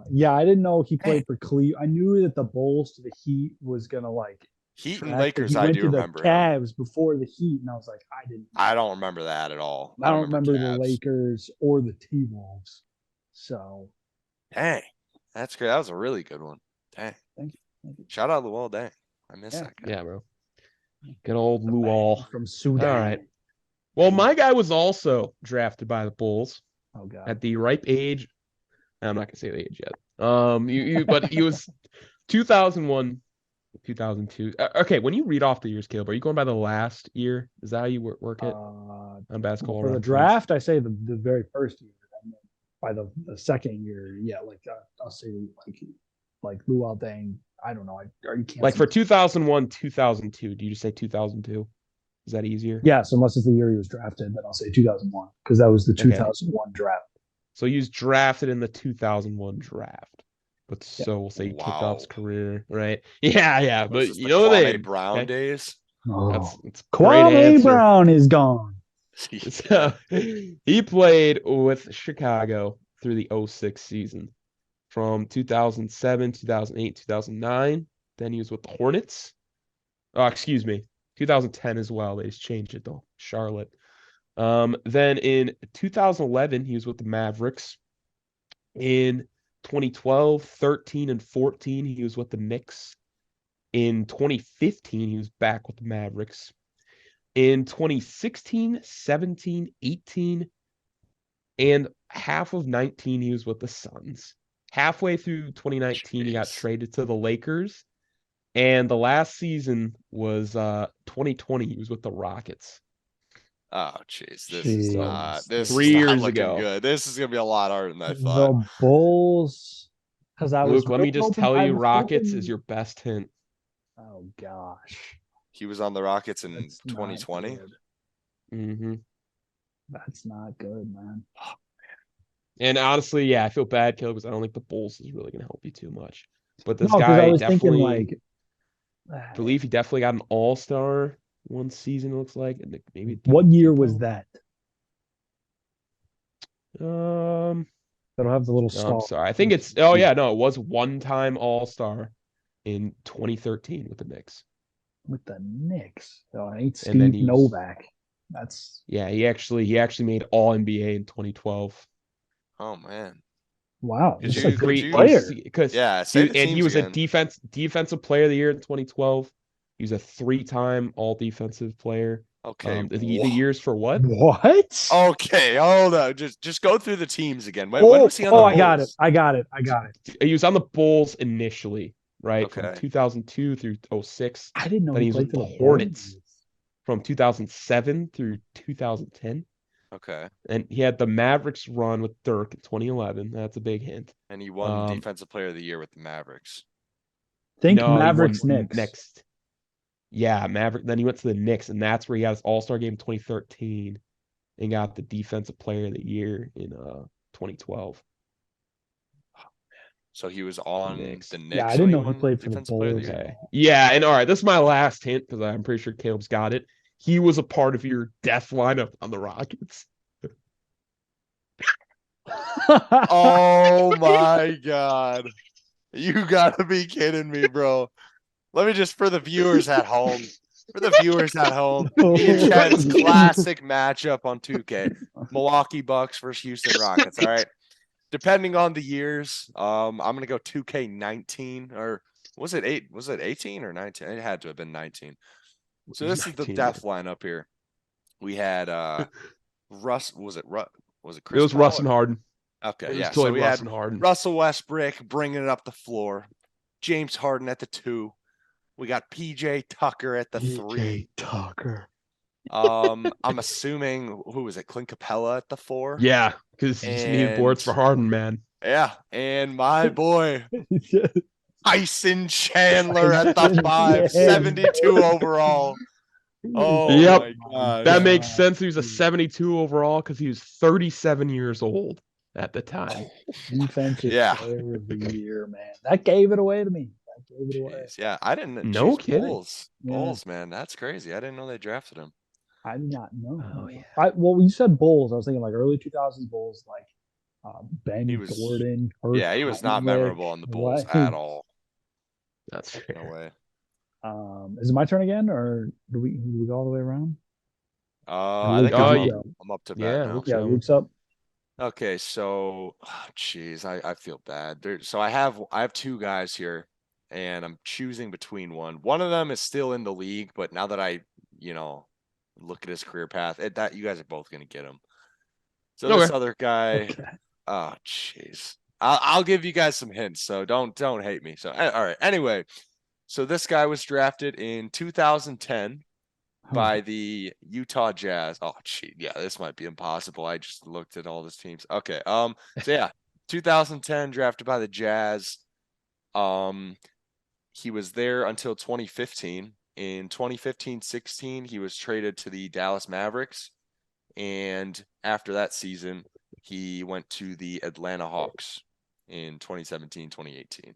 Yeah, I didn't know he played for Cleveland. I knew that the Bulls to the Heat was gonna like Heat and track, but Lakers, he I went do to the remember. Cavs before the Heat, and I was like, I don't remember that at all. I don't remember the Cavs. Lakers or the T-Wolves. So Dang, that's great. That was a really good one. Dang. Thank you. Shout out Luol Deng. I miss Yeah. that guy. Yeah, bro. Good old Luol. from Sudan. All right. Well, my guy was also drafted by the Bulls Oh god. at the ripe age. I'm not gonna say the age yet. But he was 2001 2002. Okay, when you read off the years, Caleb, are you going by the last year? Is that how you work it on basketball For the reference? draft, I say the very first year, and then by the second year, yeah, like I'll say like Luol Deng. I don't know. You can't Like for 2001, 2002, do you just say 2002? Is that easier? Yes, unless it's the year he was drafted, then I'll say 2001 because that was the Okay. 2001 draft. So he was drafted in the 2001 draft. But Yeah. so we'll say he kicked off his Wow. career, right? Yeah. Was But this you the know the Kwame name. Brown Okay? days? Oh, It's a great Kwame answer. Brown is gone. So he played with Chicago through the 06 season from 2007, 2008, 2009. Then he was with the Hornets. Oh, excuse me, 2010 as well. They just changed it though. Charlotte. Then in 2011, he was with the Mavericks. In 2012, 13, and 14, he was with the Knicks. In 2015, he was back with the Mavericks. In 2016, 17, 18, and half of 19, he was with the Suns. Halfway through 2019, he got Jeez. traded to the Lakers. And the last season was 2020. He was with the Rockets. Oh, jeez. Jeez. This 3 is not years looking ago. good. This is gonna be a lot harder than I thought. The Bulls, because I was Luke, let me really just hoping- tell I you, was Rockets hoping- is your best hint. Oh gosh, He was on the Rockets in that's 2020. Not good. Mm-hmm. That's not good, man. And honestly, yeah, I feel bad, Caleb, because I don't think the Bulls is really going to help you too much. But this No, because I guy was definitely, thinking like, believe he definitely got an All-Star one season. It looks like, and maybe what year was Depot. that? Um, I don't have the little no, I'm star. sorry. I think it's. Oh yeah, no, it was one-time All-Star in 2013 with the Knicks. With the Knicks. So it ain't And then Steve he was- Novak. That's Yeah, he actually made All NBA in 2012. Oh man. wow. Could Just you- a could great you- player. Because Yeah, say the and he teams was again. a defensive player of the year in 2012. He was a 3-time All Defensive Player. Okay. The years for what? What? Okay, hold on. Just go through the teams again. When oh, was he on the I got it. Bulls? I got it. He was on the Bulls initially, right? From Okay. 2002 through 06. I didn't know Then he he was played with for the the Hornets Bulls. from 2007 through 2010. Okay. And he had the Mavericks run with Dirk in 2011. That's a big hint. And he won Defensive Player of the Year with the Mavericks. Think No, he Mavericks won Knicks. next. Yeah, Maverick. Then he went to the Knicks, and that's where he got his All-Star game in 2013 and got the Defensive Player of the Year in 2012. So he was on Knicks. the Knicks. Yeah, I when didn't know he won played for the Defensive Player of the Bulls. Year? Okay. Yeah, and all right, this is my last hint because I'm pretty sure Caleb's got it. He was a part of your death lineup on the Rockets. Oh my God. You gotta be kidding me, bro. Let me just, for the viewers at home, me and Chen's classic matchup on 2K. Milwaukee Bucks versus Houston Rockets. All right. Depending on the years, I'm gonna go 2K19 or was it 18 or 19? It had to have been 19. So this is the 19, death lineup here. We had Russ, was it It Chris was Paul? Russ and Harden. Okay, It was yeah. totally So we Russ had and Harden. Russell Westbrook bringing it up the floor. James Harden at the 2. We got PJ Tucker at the 3. Tucker. I'm assuming who was it? Clint Capella at the 4. Yeah, because you just needed boards for Harden, man. Yeah, and my boy Tyson Chandler at the 5, 72 overall. Oh Yep. my God. That makes sense. He was a 72 overall because he was 37 years old at the time. Defensive Yeah. Player of the Year, man. That gave it away to me. Jeez, yeah, I didn't. No Jeez, kidding. Bulls, Yeah. Bulls, man, that's crazy. I didn't know they drafted him. I did not know. Oh, yeah. Well, when you said Bulls, I was thinking like early 2000s Bulls, like Ben He was- Gordon. Kurt Yeah, he was not Heinrich, memorable on the Bulls like, at all. That's No fair. way. Is it my turn again, or do we go all the way around? I think Oh, I'm, yeah. I'm up to Yeah, bat now. looks Yeah, so. Luke's up. Okay, so jeez, I feel bad. So I have 2 guys here, and I'm choosing between one. One of them is still in the league, but now that I look at his career path, that you guys are both gonna get him. So this Okay. other guy, Okay. oh jeez, I'll give you guys some hints, so don't hate me. So all right, anyway, So this guy was drafted in 2010 by the Utah Jazz. Oh, gee, yeah, this might be impossible. I just looked at all these teams. Okay, so yeah, 2010 drafted by the Jazz. He was there until 2015. In 2015-16, he was traded to the Dallas Mavericks, and after that season, he went to the Atlanta Hawks in 2017-2018.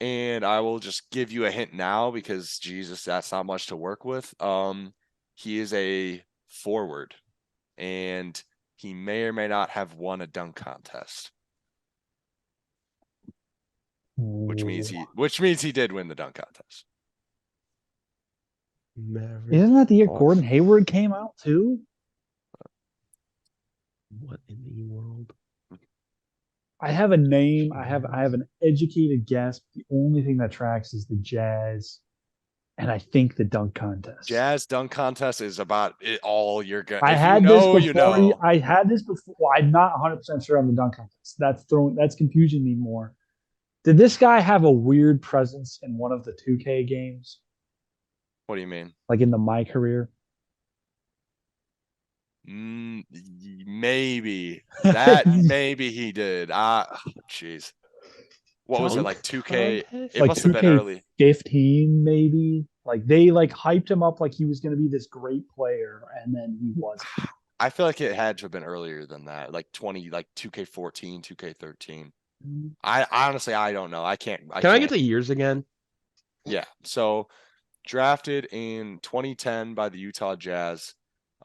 And I will just give you a hint now because Jesus, that's not much to work with. He is a forward, and he may or may not have won a dunk contest, which means he did win the dunk contest. Mavericks, Isn't that the year Hawks. Gordon Hayward came out too? What in the world? I have a name. I have an educated guess. The only thing that tracks is the Jazz, and I think the dunk contest. Jazz dunk contest is about it all you're gonna. I If had you this know, before. you know. I had this before. Well, I'm not 100% sure on the dunk contest. That's confusing me more. Did this guy have a weird presence in one of the 2K games? What do you mean? Like in my career? Maybe that. Maybe he did. Jeez. What was it Dunk like? 2K. contest? It Like must have been early. 15, maybe. Like they hyped him up like he was going to be this great player, and then he wasn't. I feel like it had to have been earlier than that, like 2K14, 2K13. I honestly, I don't know. I can't. Can I get the years again? Yeah. So drafted in 2010 by the Utah Jazz.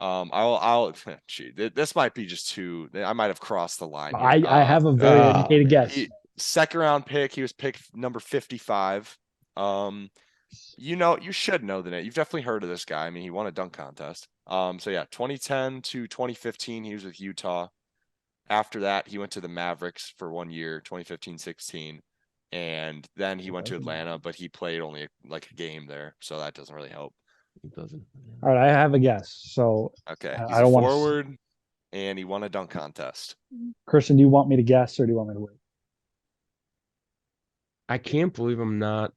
Gee, this might be just too. I might have crossed the line. Here. I have a very educated guess. Second round pick. He was picked number 55. You should know the name. You've definitely heard of this guy. I mean, he won a dunk contest. So yeah, 2010 to 2015, he was with Utah. After that, he went to the Mavericks for 1 year, 2015-16. And then he went to Atlanta, but he played only a game there. So that doesn't really help. It doesn't. All right, I have a guess. So okay, I he's don't a want forward, and he won a dunk contest. Christian, do you want me to guess or do you want me to wait? I can't believe I'm not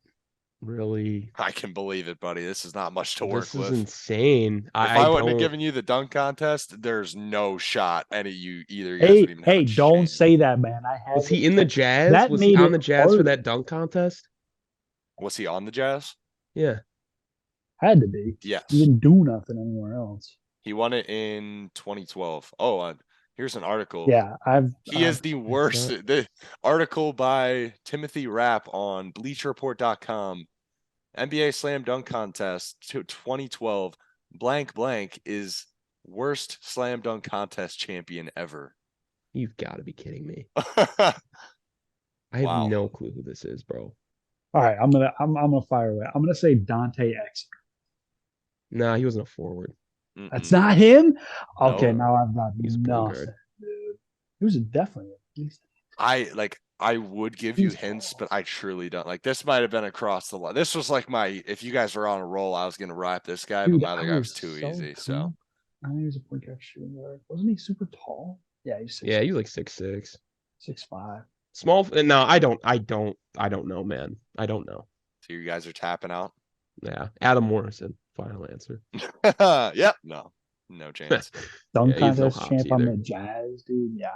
really. I can believe it, buddy. This is not much to work This with. is insane. If I wouldn't have given you the dunk contest, there's no shot either you guys would even have a don't chance. say that, man. Was he in the Jazz? That Was he made on the it Jazz for harder. that dunk contest? Was he on the Jazz? Yeah. Had to be. Yes. He didn't do nothing anywhere else. He won it in 2012. Oh, here's an article. Yeah, He is the worst. The article by Timothy Rapp on BleachReport.com. NBA Slam Dunk Contest 2012. Blank blank is worst Slam Dunk Contest champion ever. You've got to be kidding me. Wow. I have no clue who this is, bro. All right, I'm gonna fire away. I'm gonna say Dante X. Nah, he wasn't a forward. That's not him. Okay, No. now I've got He's a point nothing, guard. dude. He was definitely. I would give you hints, but I truly don't. Like, this might have been across the line. This was like if you guys were on a roll, I was gonna wrap this guy, Dude, but my other guy was too easy. cool. So I think he was a point guard shooting guard. Wasn't he super tall? Yeah, he's 6', Yeah, he's like 6'6". 6'5". Small. No, I don't know, man. I don't know. so you guys are tapping out. Yeah, Adam Morrison. Final answer. Yep. No chance. Dunk Yeah, he's no contest hops champ on either. the Jazz, dude. Yeah,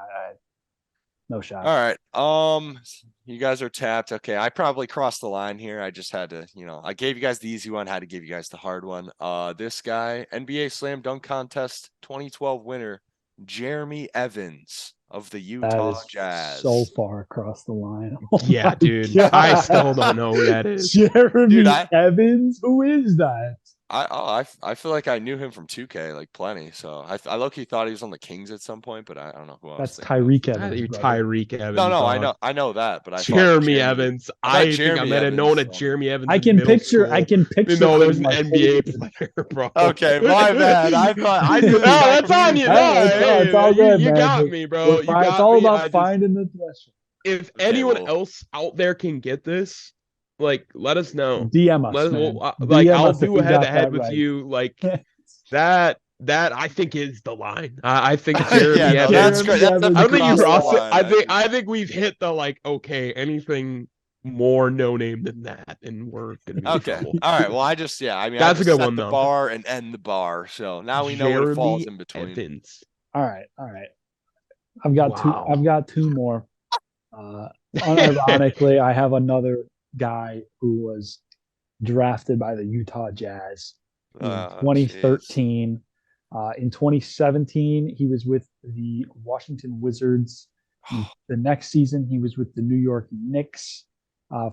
no shot. All right. You guys are tapped. Okay. I probably crossed the line here. I just had to, I gave you guys the easy one, had to give you guys the hard one. This guy, NBA Slam Dunk Contest 2012 winner, Jeremy Evans of the Utah Jazz. So far across the line. Oh Yeah, my dude. God. I still don't know who that is. Jeremy Dude, Evans? Who is that? I feel like I knew him from 2K like plenty. So I low-key thought he was on the Kings at some point, but I don't know who else. That's Tyreek Ah, Evans. you're brother. Tyreek Evans. No, dog. I know that, but I thought Jeremy Evans. I think Jeremy I might have Evans, known a so- Jeremy Evans. I in can middle picture. I school. can picture. No, there was him an like NBA player, bro. Okay, my bad. I thought I knew. No, that's on you. No, It's all good, you man. got me, bro. You got It's all me. about finding the threshold. If Okay, anyone well- else out there can get this, like, let us know. DM us, Let us, man. like, DM I'll us if do we a got head-to-head that with right. you. Like that I think is the line. I think Jeremy Yeah, no, Evans. that's great. That's I I don't think you crossed the crossed it. line. I think we've hit the like. Okay, anything more no name than that, and we're gonna be in Okay. trouble. All right. Well, I just I That's a just good set one the though. bar and end the bar. So now we know what it falls Jeremy in between. Evans. All right. I've got two. Wow. I've got two more. Unironically, I have another guy who was drafted by the Utah Jazz in Jeez. 2013. In 2017, he was with the Washington Wizards. The next season, he was with the New York Knicks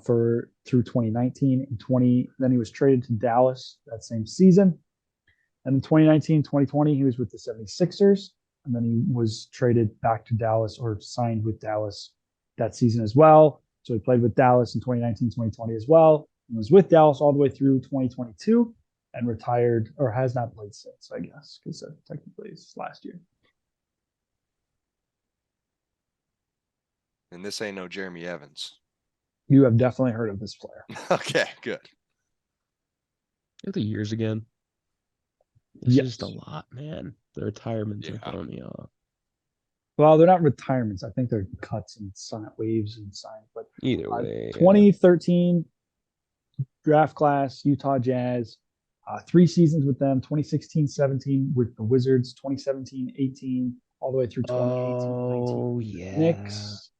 for through 2019 and 20. Then he was traded to Dallas that same season. And in 2019, 2020, he was with the 76ers. And then he was traded back to Dallas or signed with Dallas that season as well. So he played with Dallas in 2019, 2020 as well. And was with Dallas all the way through 2022 and retired or has not played since, I guess, because technically it's last year. And this ain't no Jeremy Evans. You have definitely heard of this player. Okay, good. The years again. It's just a lot, man. The retirements are throwing me off. Well, they're not retirements. I think they're cuts and waves and signs. But either way, 2013 draft class, Utah Jazz, 3 seasons with them, 2016-17 with the Wizards, 2017-18 all the way through 2018-19 with the Knicks,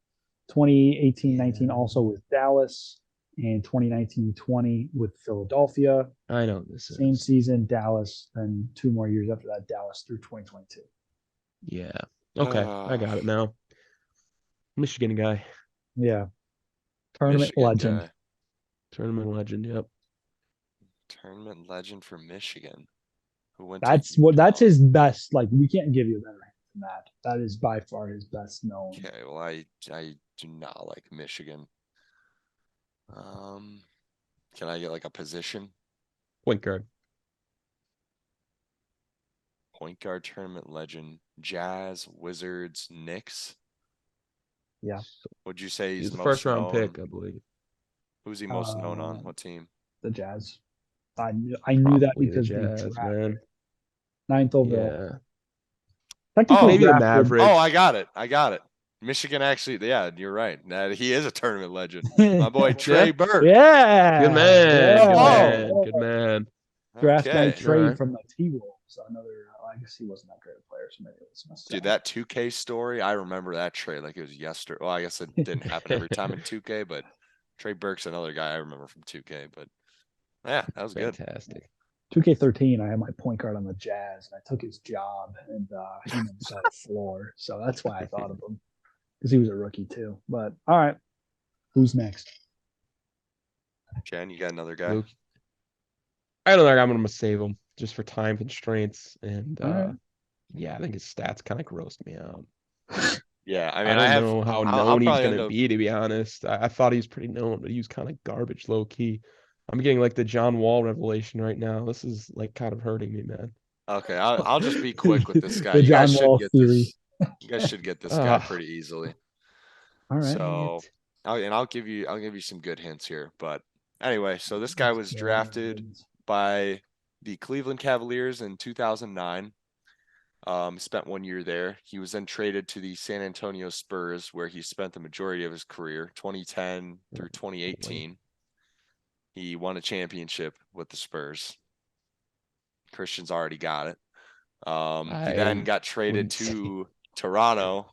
2018-19 also with Dallas, and 2019-20 with Philadelphia. I know this same season, Dallas, then 2 more years after that, Dallas through 2022. Yeah. Okay, I got it now. Michigan guy. Yeah. Tournament legend. Guy. Tournament legend, yep. Tournament legend for Michigan. Who went that's his best. Like, we can't give you a better hint than that. That is by far his best known. Okay, well, I do not like Michigan. Can I get like a position? Point guard. Point guard tournament legend. Jazz, Wizards, Knicks. Yeah. Would you say he's the first round pick, I believe? Who's he most known on? What team? The Jazz. I knew that because the Jazz, man. 9th overall. Yeah. Technically, maybe the Mavericks. Oh, I got it. Michigan actually, yeah, you're right. He is a tournament legend. My boy Trey Burke. Yeah. Good man. Yeah. Good man. Draft Okay. night trade from the T-Wolves. Another, I guess he wasn't that great a player, so maybe it was Dude, that 2K story, I remember that trade like it was yesterday. Well, I guess it didn't happen every time in 2K, but Trey Burke's another guy I remember from 2K. But yeah, that was fantastic. 2K13, I had my point guard on the Jazz, and I took his job, and he sat the floor. So that's why I thought of him, because he was a rookie too. But all right, who's next? Jen, you got another guy? Luke. I got another guy. I'm going to save him just for time constraints. And yeah, I think his stats kind of grossed me out. Yeah, I mean, I don't know how known he's going to be, to be honest. I thought he was pretty known, but he was kind of garbage low key. I'm getting like the John Wall revelation right now. This is like kind of hurting me, man. Okay, I'll just be quick with this guy. The John Wall theory. You guys should get this guy pretty easily. All right. So, I'll give you some good hints here. But anyway, so this guy was drafted by the Cleveland Cavaliers in 2009. Spent 1 year there. He was then traded to the San Antonio Spurs, where he spent the majority of his career, 2010 through 2018. He won a championship with the Spurs. Christian's already got it. He then got traded to Toronto,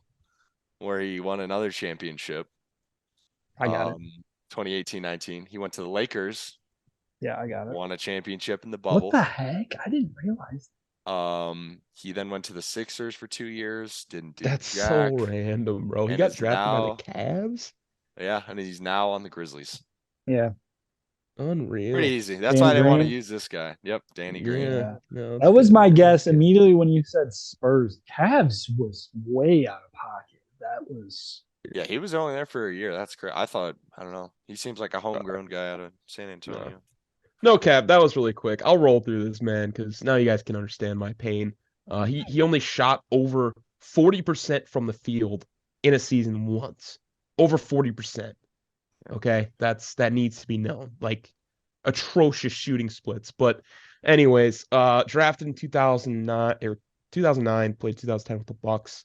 where he won another championship. I got it. 2018-19. He went to the Lakers. Yeah, I got it. Won a championship in the bubble. What the heck? I didn't realize. He then went to the Sixers for 2 years. Didn't do That's jack. so random, bro. He got drafted by the Cavs. Yeah, and he's now on the Grizzlies. Yeah. Unreal. Pretty easy. That's why I didn't want to use this guy. Yep, Danny Green. Yeah. No, that was my guess immediately when you said Spurs. Cavs was way out of pocket. That was. Yeah, he was only there for a year. That's great. I don't know. He seems like a homegrown guy out of San Antonio. No, Cap, that was really quick. I'll roll through this, man, because now you guys can understand my pain. He only shot over 40% from the field in a season once. Over 40%. Okay, that needs to be known. Like, atrocious shooting splits. But anyways, drafted in 2009, played 2010 with the Bucks.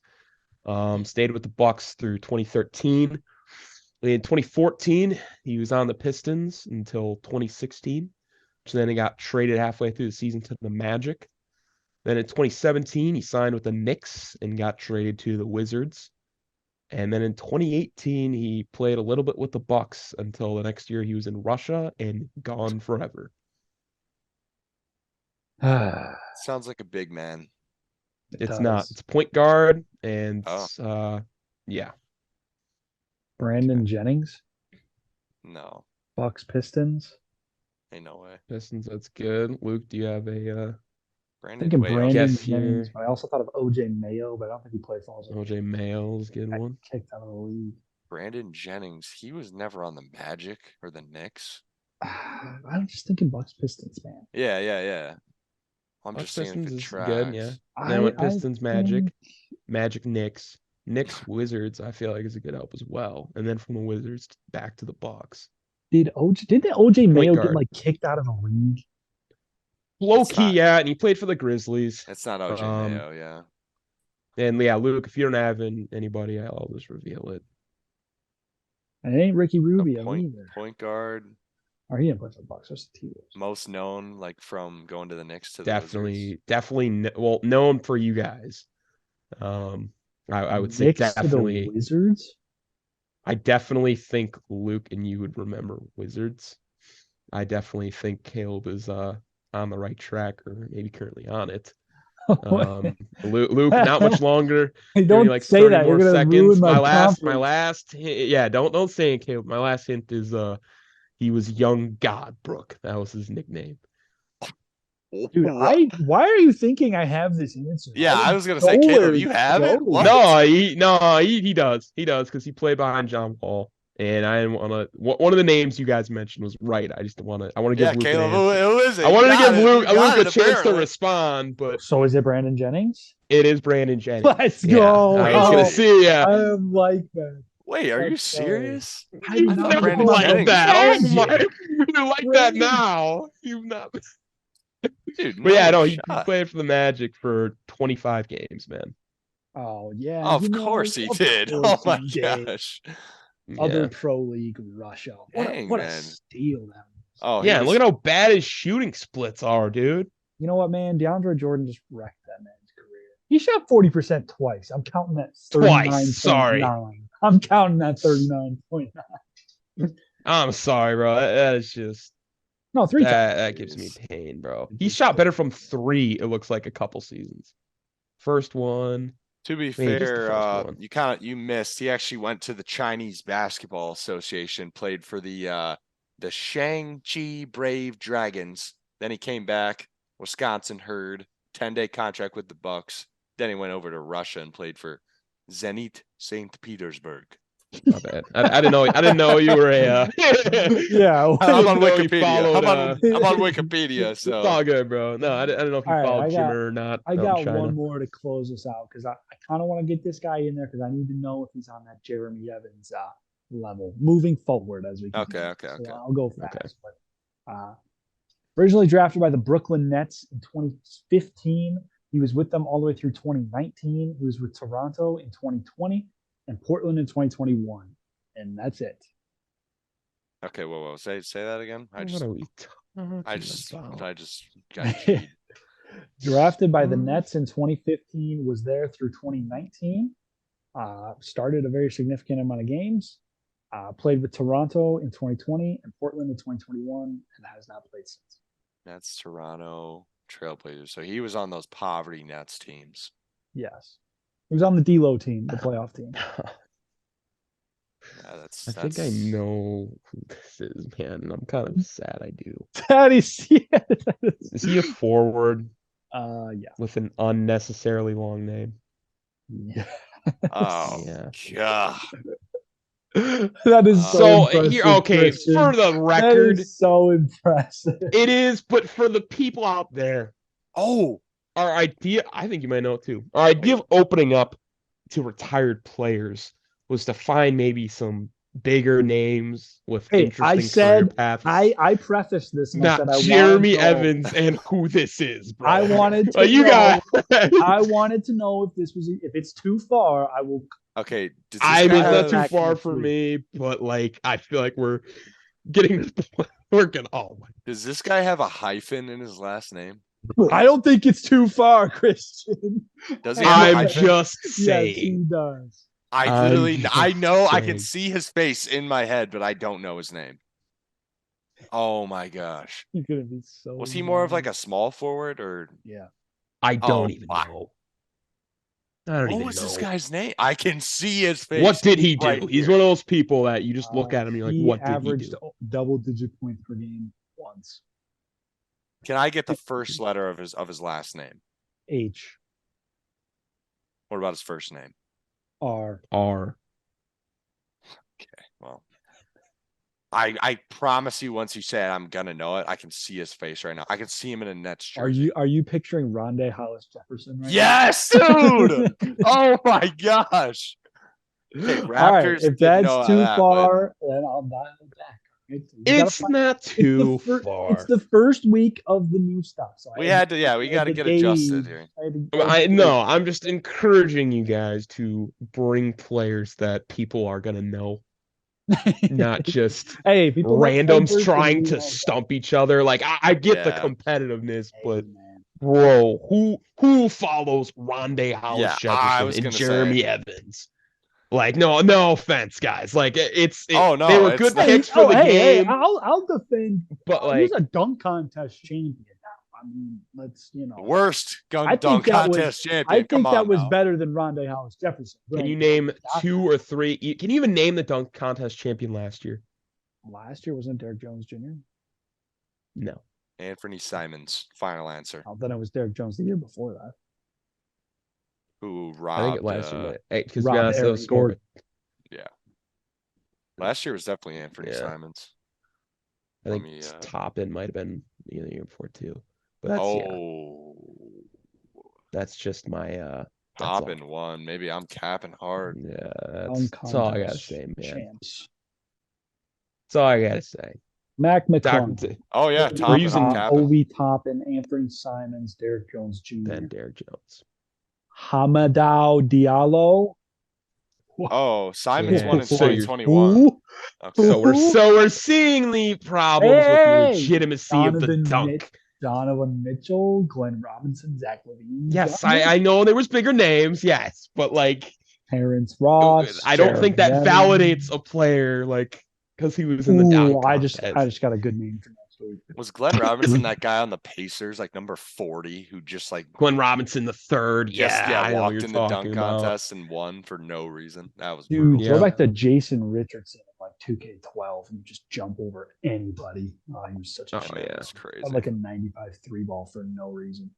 Stayed with the Bucks through 2013. In 2014, he was on the Pistons until 2016, which then he got traded halfway through the season to the Magic. Then in 2017, he signed with the Knicks and got traded to the Wizards. And then in 2018, he played a little bit with the Bucks until the next year he was in Russia and gone forever. Sounds like a big man. It's not. It's point guard and yeah. Brandon Jennings, No, Bucks Pistons. ain't no way. Pistons, that's good. Luke, do you have a Thinking Brandon guess Jennings, here? but I also thought of OJ Mayo, but I don't think he played for us. OJ Mayo's a good one. Kicked out of the league. Brandon Jennings, he was never on the Magic or the Knicks. I'm just thinking Bucks Pistons, man. Yeah. I'm Bucks just seeing if Pistons it is tracks. good, yeah. Then went Pistons, Magic, Magic, Knicks, Wizards. I feel like is a good help as well. And then from the Wizards back to the Bucks. Did OJ Mayo get like kicked out of the league? Low key, yeah, and he played for the Grizzlies. It's not OJ Mayo, yeah. And yeah, Luke, if you don't have anybody, I'll just reveal it. And it ain't Ricky Rubio either. Point guard. Or he didn't play for the Bucks. That's the T-Wolves. Most known, like from going to the Knicks to the definitely, well, known for you guys. I would say definitely to the Wizards. I definitely think Luke and you would remember Wizards. I definitely think Caleb is on the right track, or maybe currently on it. Luke, not much longer. Don't like say that. You're gonna ruin my last hint, yeah, don't say it, Caleb. My last hint is he was Young Godbrook. That was his nickname. Dude, why are you thinking I have this answer? Yeah, I was gonna say, Caleb, you have it? What? No, he does. He does, because he played behind John Wall. And I didn't want to. One of the names you guys mentioned was right. I just want to. I want to give Luke Caleb, who is it? I wanted to give Luke a chance to respond, but so is it Brandon Jennings? It is Brandon Jennings. Let's go. I was gonna see. Yeah, I like that. Wait, are you serious? I never like that. Oh my! You like that now? You've not. Dude, but yeah, no, he played for the Magic for 25 games, man. Oh yeah, of course he did. Oh my gosh. Other pro league Russia. What a steal that was. Oh yeah, look at how bad his shooting splits are, dude. You know what, man? DeAndre Jordan just wrecked that man's career. He shot 40% twice. I'm counting that 39. Twice. Sorry. I'm counting that 39.9. I'm sorry, bro. That is just no 3 times. That gives me pain, bro. He shot better from 3. It looks like a couple seasons. First one. To be fair, you missed. He actually went to the Chinese Basketball Association, played for the Shangqi Brave Dragons. Then he came back, Wisconsin Herd, 10-day contract with the Bucks. Then he went over to Russia and played for Zenit St. Petersburg. My bad. I didn't know you were a. Yeah, I'm on Wikipedia. I'm on Wikipedia, so it's all good, bro. No, I don't know if you followed Jimmer or not. I got one more to close this out because I kind of want to get this guy in there because I need to know if he's on that Jeremy Evans level moving forward as we can. Okay. So I'll go fast. Okay. But originally drafted by the Brooklyn Nets in 2015, he was with them all the way through 2019. He was with Toronto in 2020. And Portland in 2021, and that's it. Okay, whoa, say that again. I just got drafted by the Nets in 2015, was there through 2019. Started a very significant amount of games. Played with Toronto in 2020 and Portland in 2021, and has not played since. That's Toronto Trailblazers. So he was on those poverty Nets teams. Yes. He was on the D-Lo team, the playoff team. Yeah, that's. I think I know who this is, man. And I'm kind of sad I do. Is he a forward? Yeah. With an unnecessarily long name. Yeah. Oh, yeah. That is so impressive. Okay, Christian. For the record. That is so impressive. It is, but for the people out there. Oh. Our idea, I think you might know it too. Our idea of opening up to retired players was to find maybe some bigger names with interesting career paths. I prefaced this. Not Jeremy Evans and who this is, bro. I wanted to. I wanted to know if this was. If it's too far, I will Okay. Does this I guy mean, it's not have- too Back far next for week. me, but like, I feel like we're getting to the point. We're gonna. Oh my. does this guy have a hyphen in his last name? I don't think it's too far, Christian. Does he have a I'm hyphen? just Yes, he saying. does. I I'm literally, I just know I can saying. see his face in my head, but I don't know his name. Oh my gosh. You're gonna be so. Was he more of like mad. a small forward or Yeah. I don't Oh, even my- know. I don't what even was this know. guy's name? I can see his face. What did he do? right He's here. one of those people that you just look at him and you're like, He what did he averaged do? double-digit points per game once. Can I get the first letter of his last name? H What about his first name? R. R. Okay, well. I promise you once you say it, I'm gonna know it. I can see his face right now. I can see him in a Nets jersey. Are you picturing Rondé Hollis Jefferson right Yes, now? dude. Oh my gosh. Okay, All right, Raptors if didn't know that's too that, but- far, then I'll dial it back. We gotta It's find- not it's too the far. It's the first week of the new stuff, so we had to, yeah, we got to get adjusted here. No, I'm just encouraging you guys to bring players that people are gonna know, not just hey, people that play randoms first trying and to you know, stump each other. Like I get the Yeah. competitiveness, hey, but man. bro, who follows Rondé Hollis Yeah, I Jefferson was and gonna Jeremy say. Evans? Like, no offense, guys. Like, Oh, no, they were it's good not- picks for the Hey, game, I'll defend. but He was like, a dunk contest champion. I mean, let's Worst gun I think dunk that was- contest I champion. think Come that on was now. better than Rondé Hollis Jefferson. can you Granted, name not 2 or 3? Can you even name the dunk contest champion last year? last year wasn't Derrick Jones Jr. No. Anthony Simons, final answer. Oh, then it was Derrick Jones the year before that. Who I robbed? think it last year. Because to be Rob honest, Eric those score. Gordon. Last year was definitely Anthony Yeah. Simons. I Let think me, top end might have been the year before too. But that's Oh, that's just my top all. and one. Maybe I'm capping hard. yeah. Dunk That's all I gotta contest say, man. Champs. That's all I gotta say. Mac Doctor, McClung. Oh yeah, We're top and using I'm capping. Obi Toppin, Anthony Simons, Derrick Jones Jr. then Derrick Jones. Hamadou Diallo. Oh, Simons Yeah, won in so you're- 2021. Who? Okay. So we're seeing the problems with the Hey! legitimacy of the dunk. Donovan Mitchell, Glenn Robinson, Zach Levine. Yes, John I know there was bigger names, yes, but like Terrence Ross. I don't think that Jeremy validates Evans. a player like because he was in the Ooh, dunk I just contest. got a good name for next week. Was Glenn Robinson that guy on the Pacers, like number 40, who just like Glenn Robinson the third. just Yeah, I know what walked you're in the talking dunk about. contest and won for no reason? That was Dude, brutal. Yeah. go back to Jason Richardson in like 2K12 and just jump over anybody. Oh, he was such a Oh, That shit. man yeah. was crazy. Had like a 95 3 ball for no reason.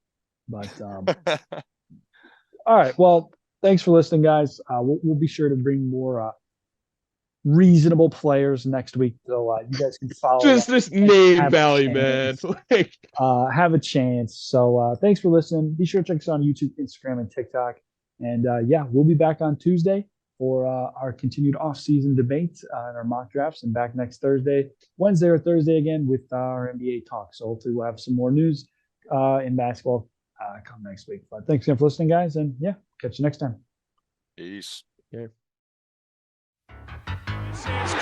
But all right. Well, thanks for listening, guys. We'll be sure to bring more reasonable players next week. So you guys can follow Just along, this name have a value, man. chance. Like, have a chance. So thanks for listening. Be sure to check us out on YouTube, Instagram, and TikTok. And yeah, we'll be back on Tuesday for our continued off-season debate and our mock drafts, and back next Wednesday or Thursday again with our NBA talk. So hopefully we'll have some more news in basketball come next week. But thanks again for listening, guys, and yeah, catch you next time. Peace. yeah. Sees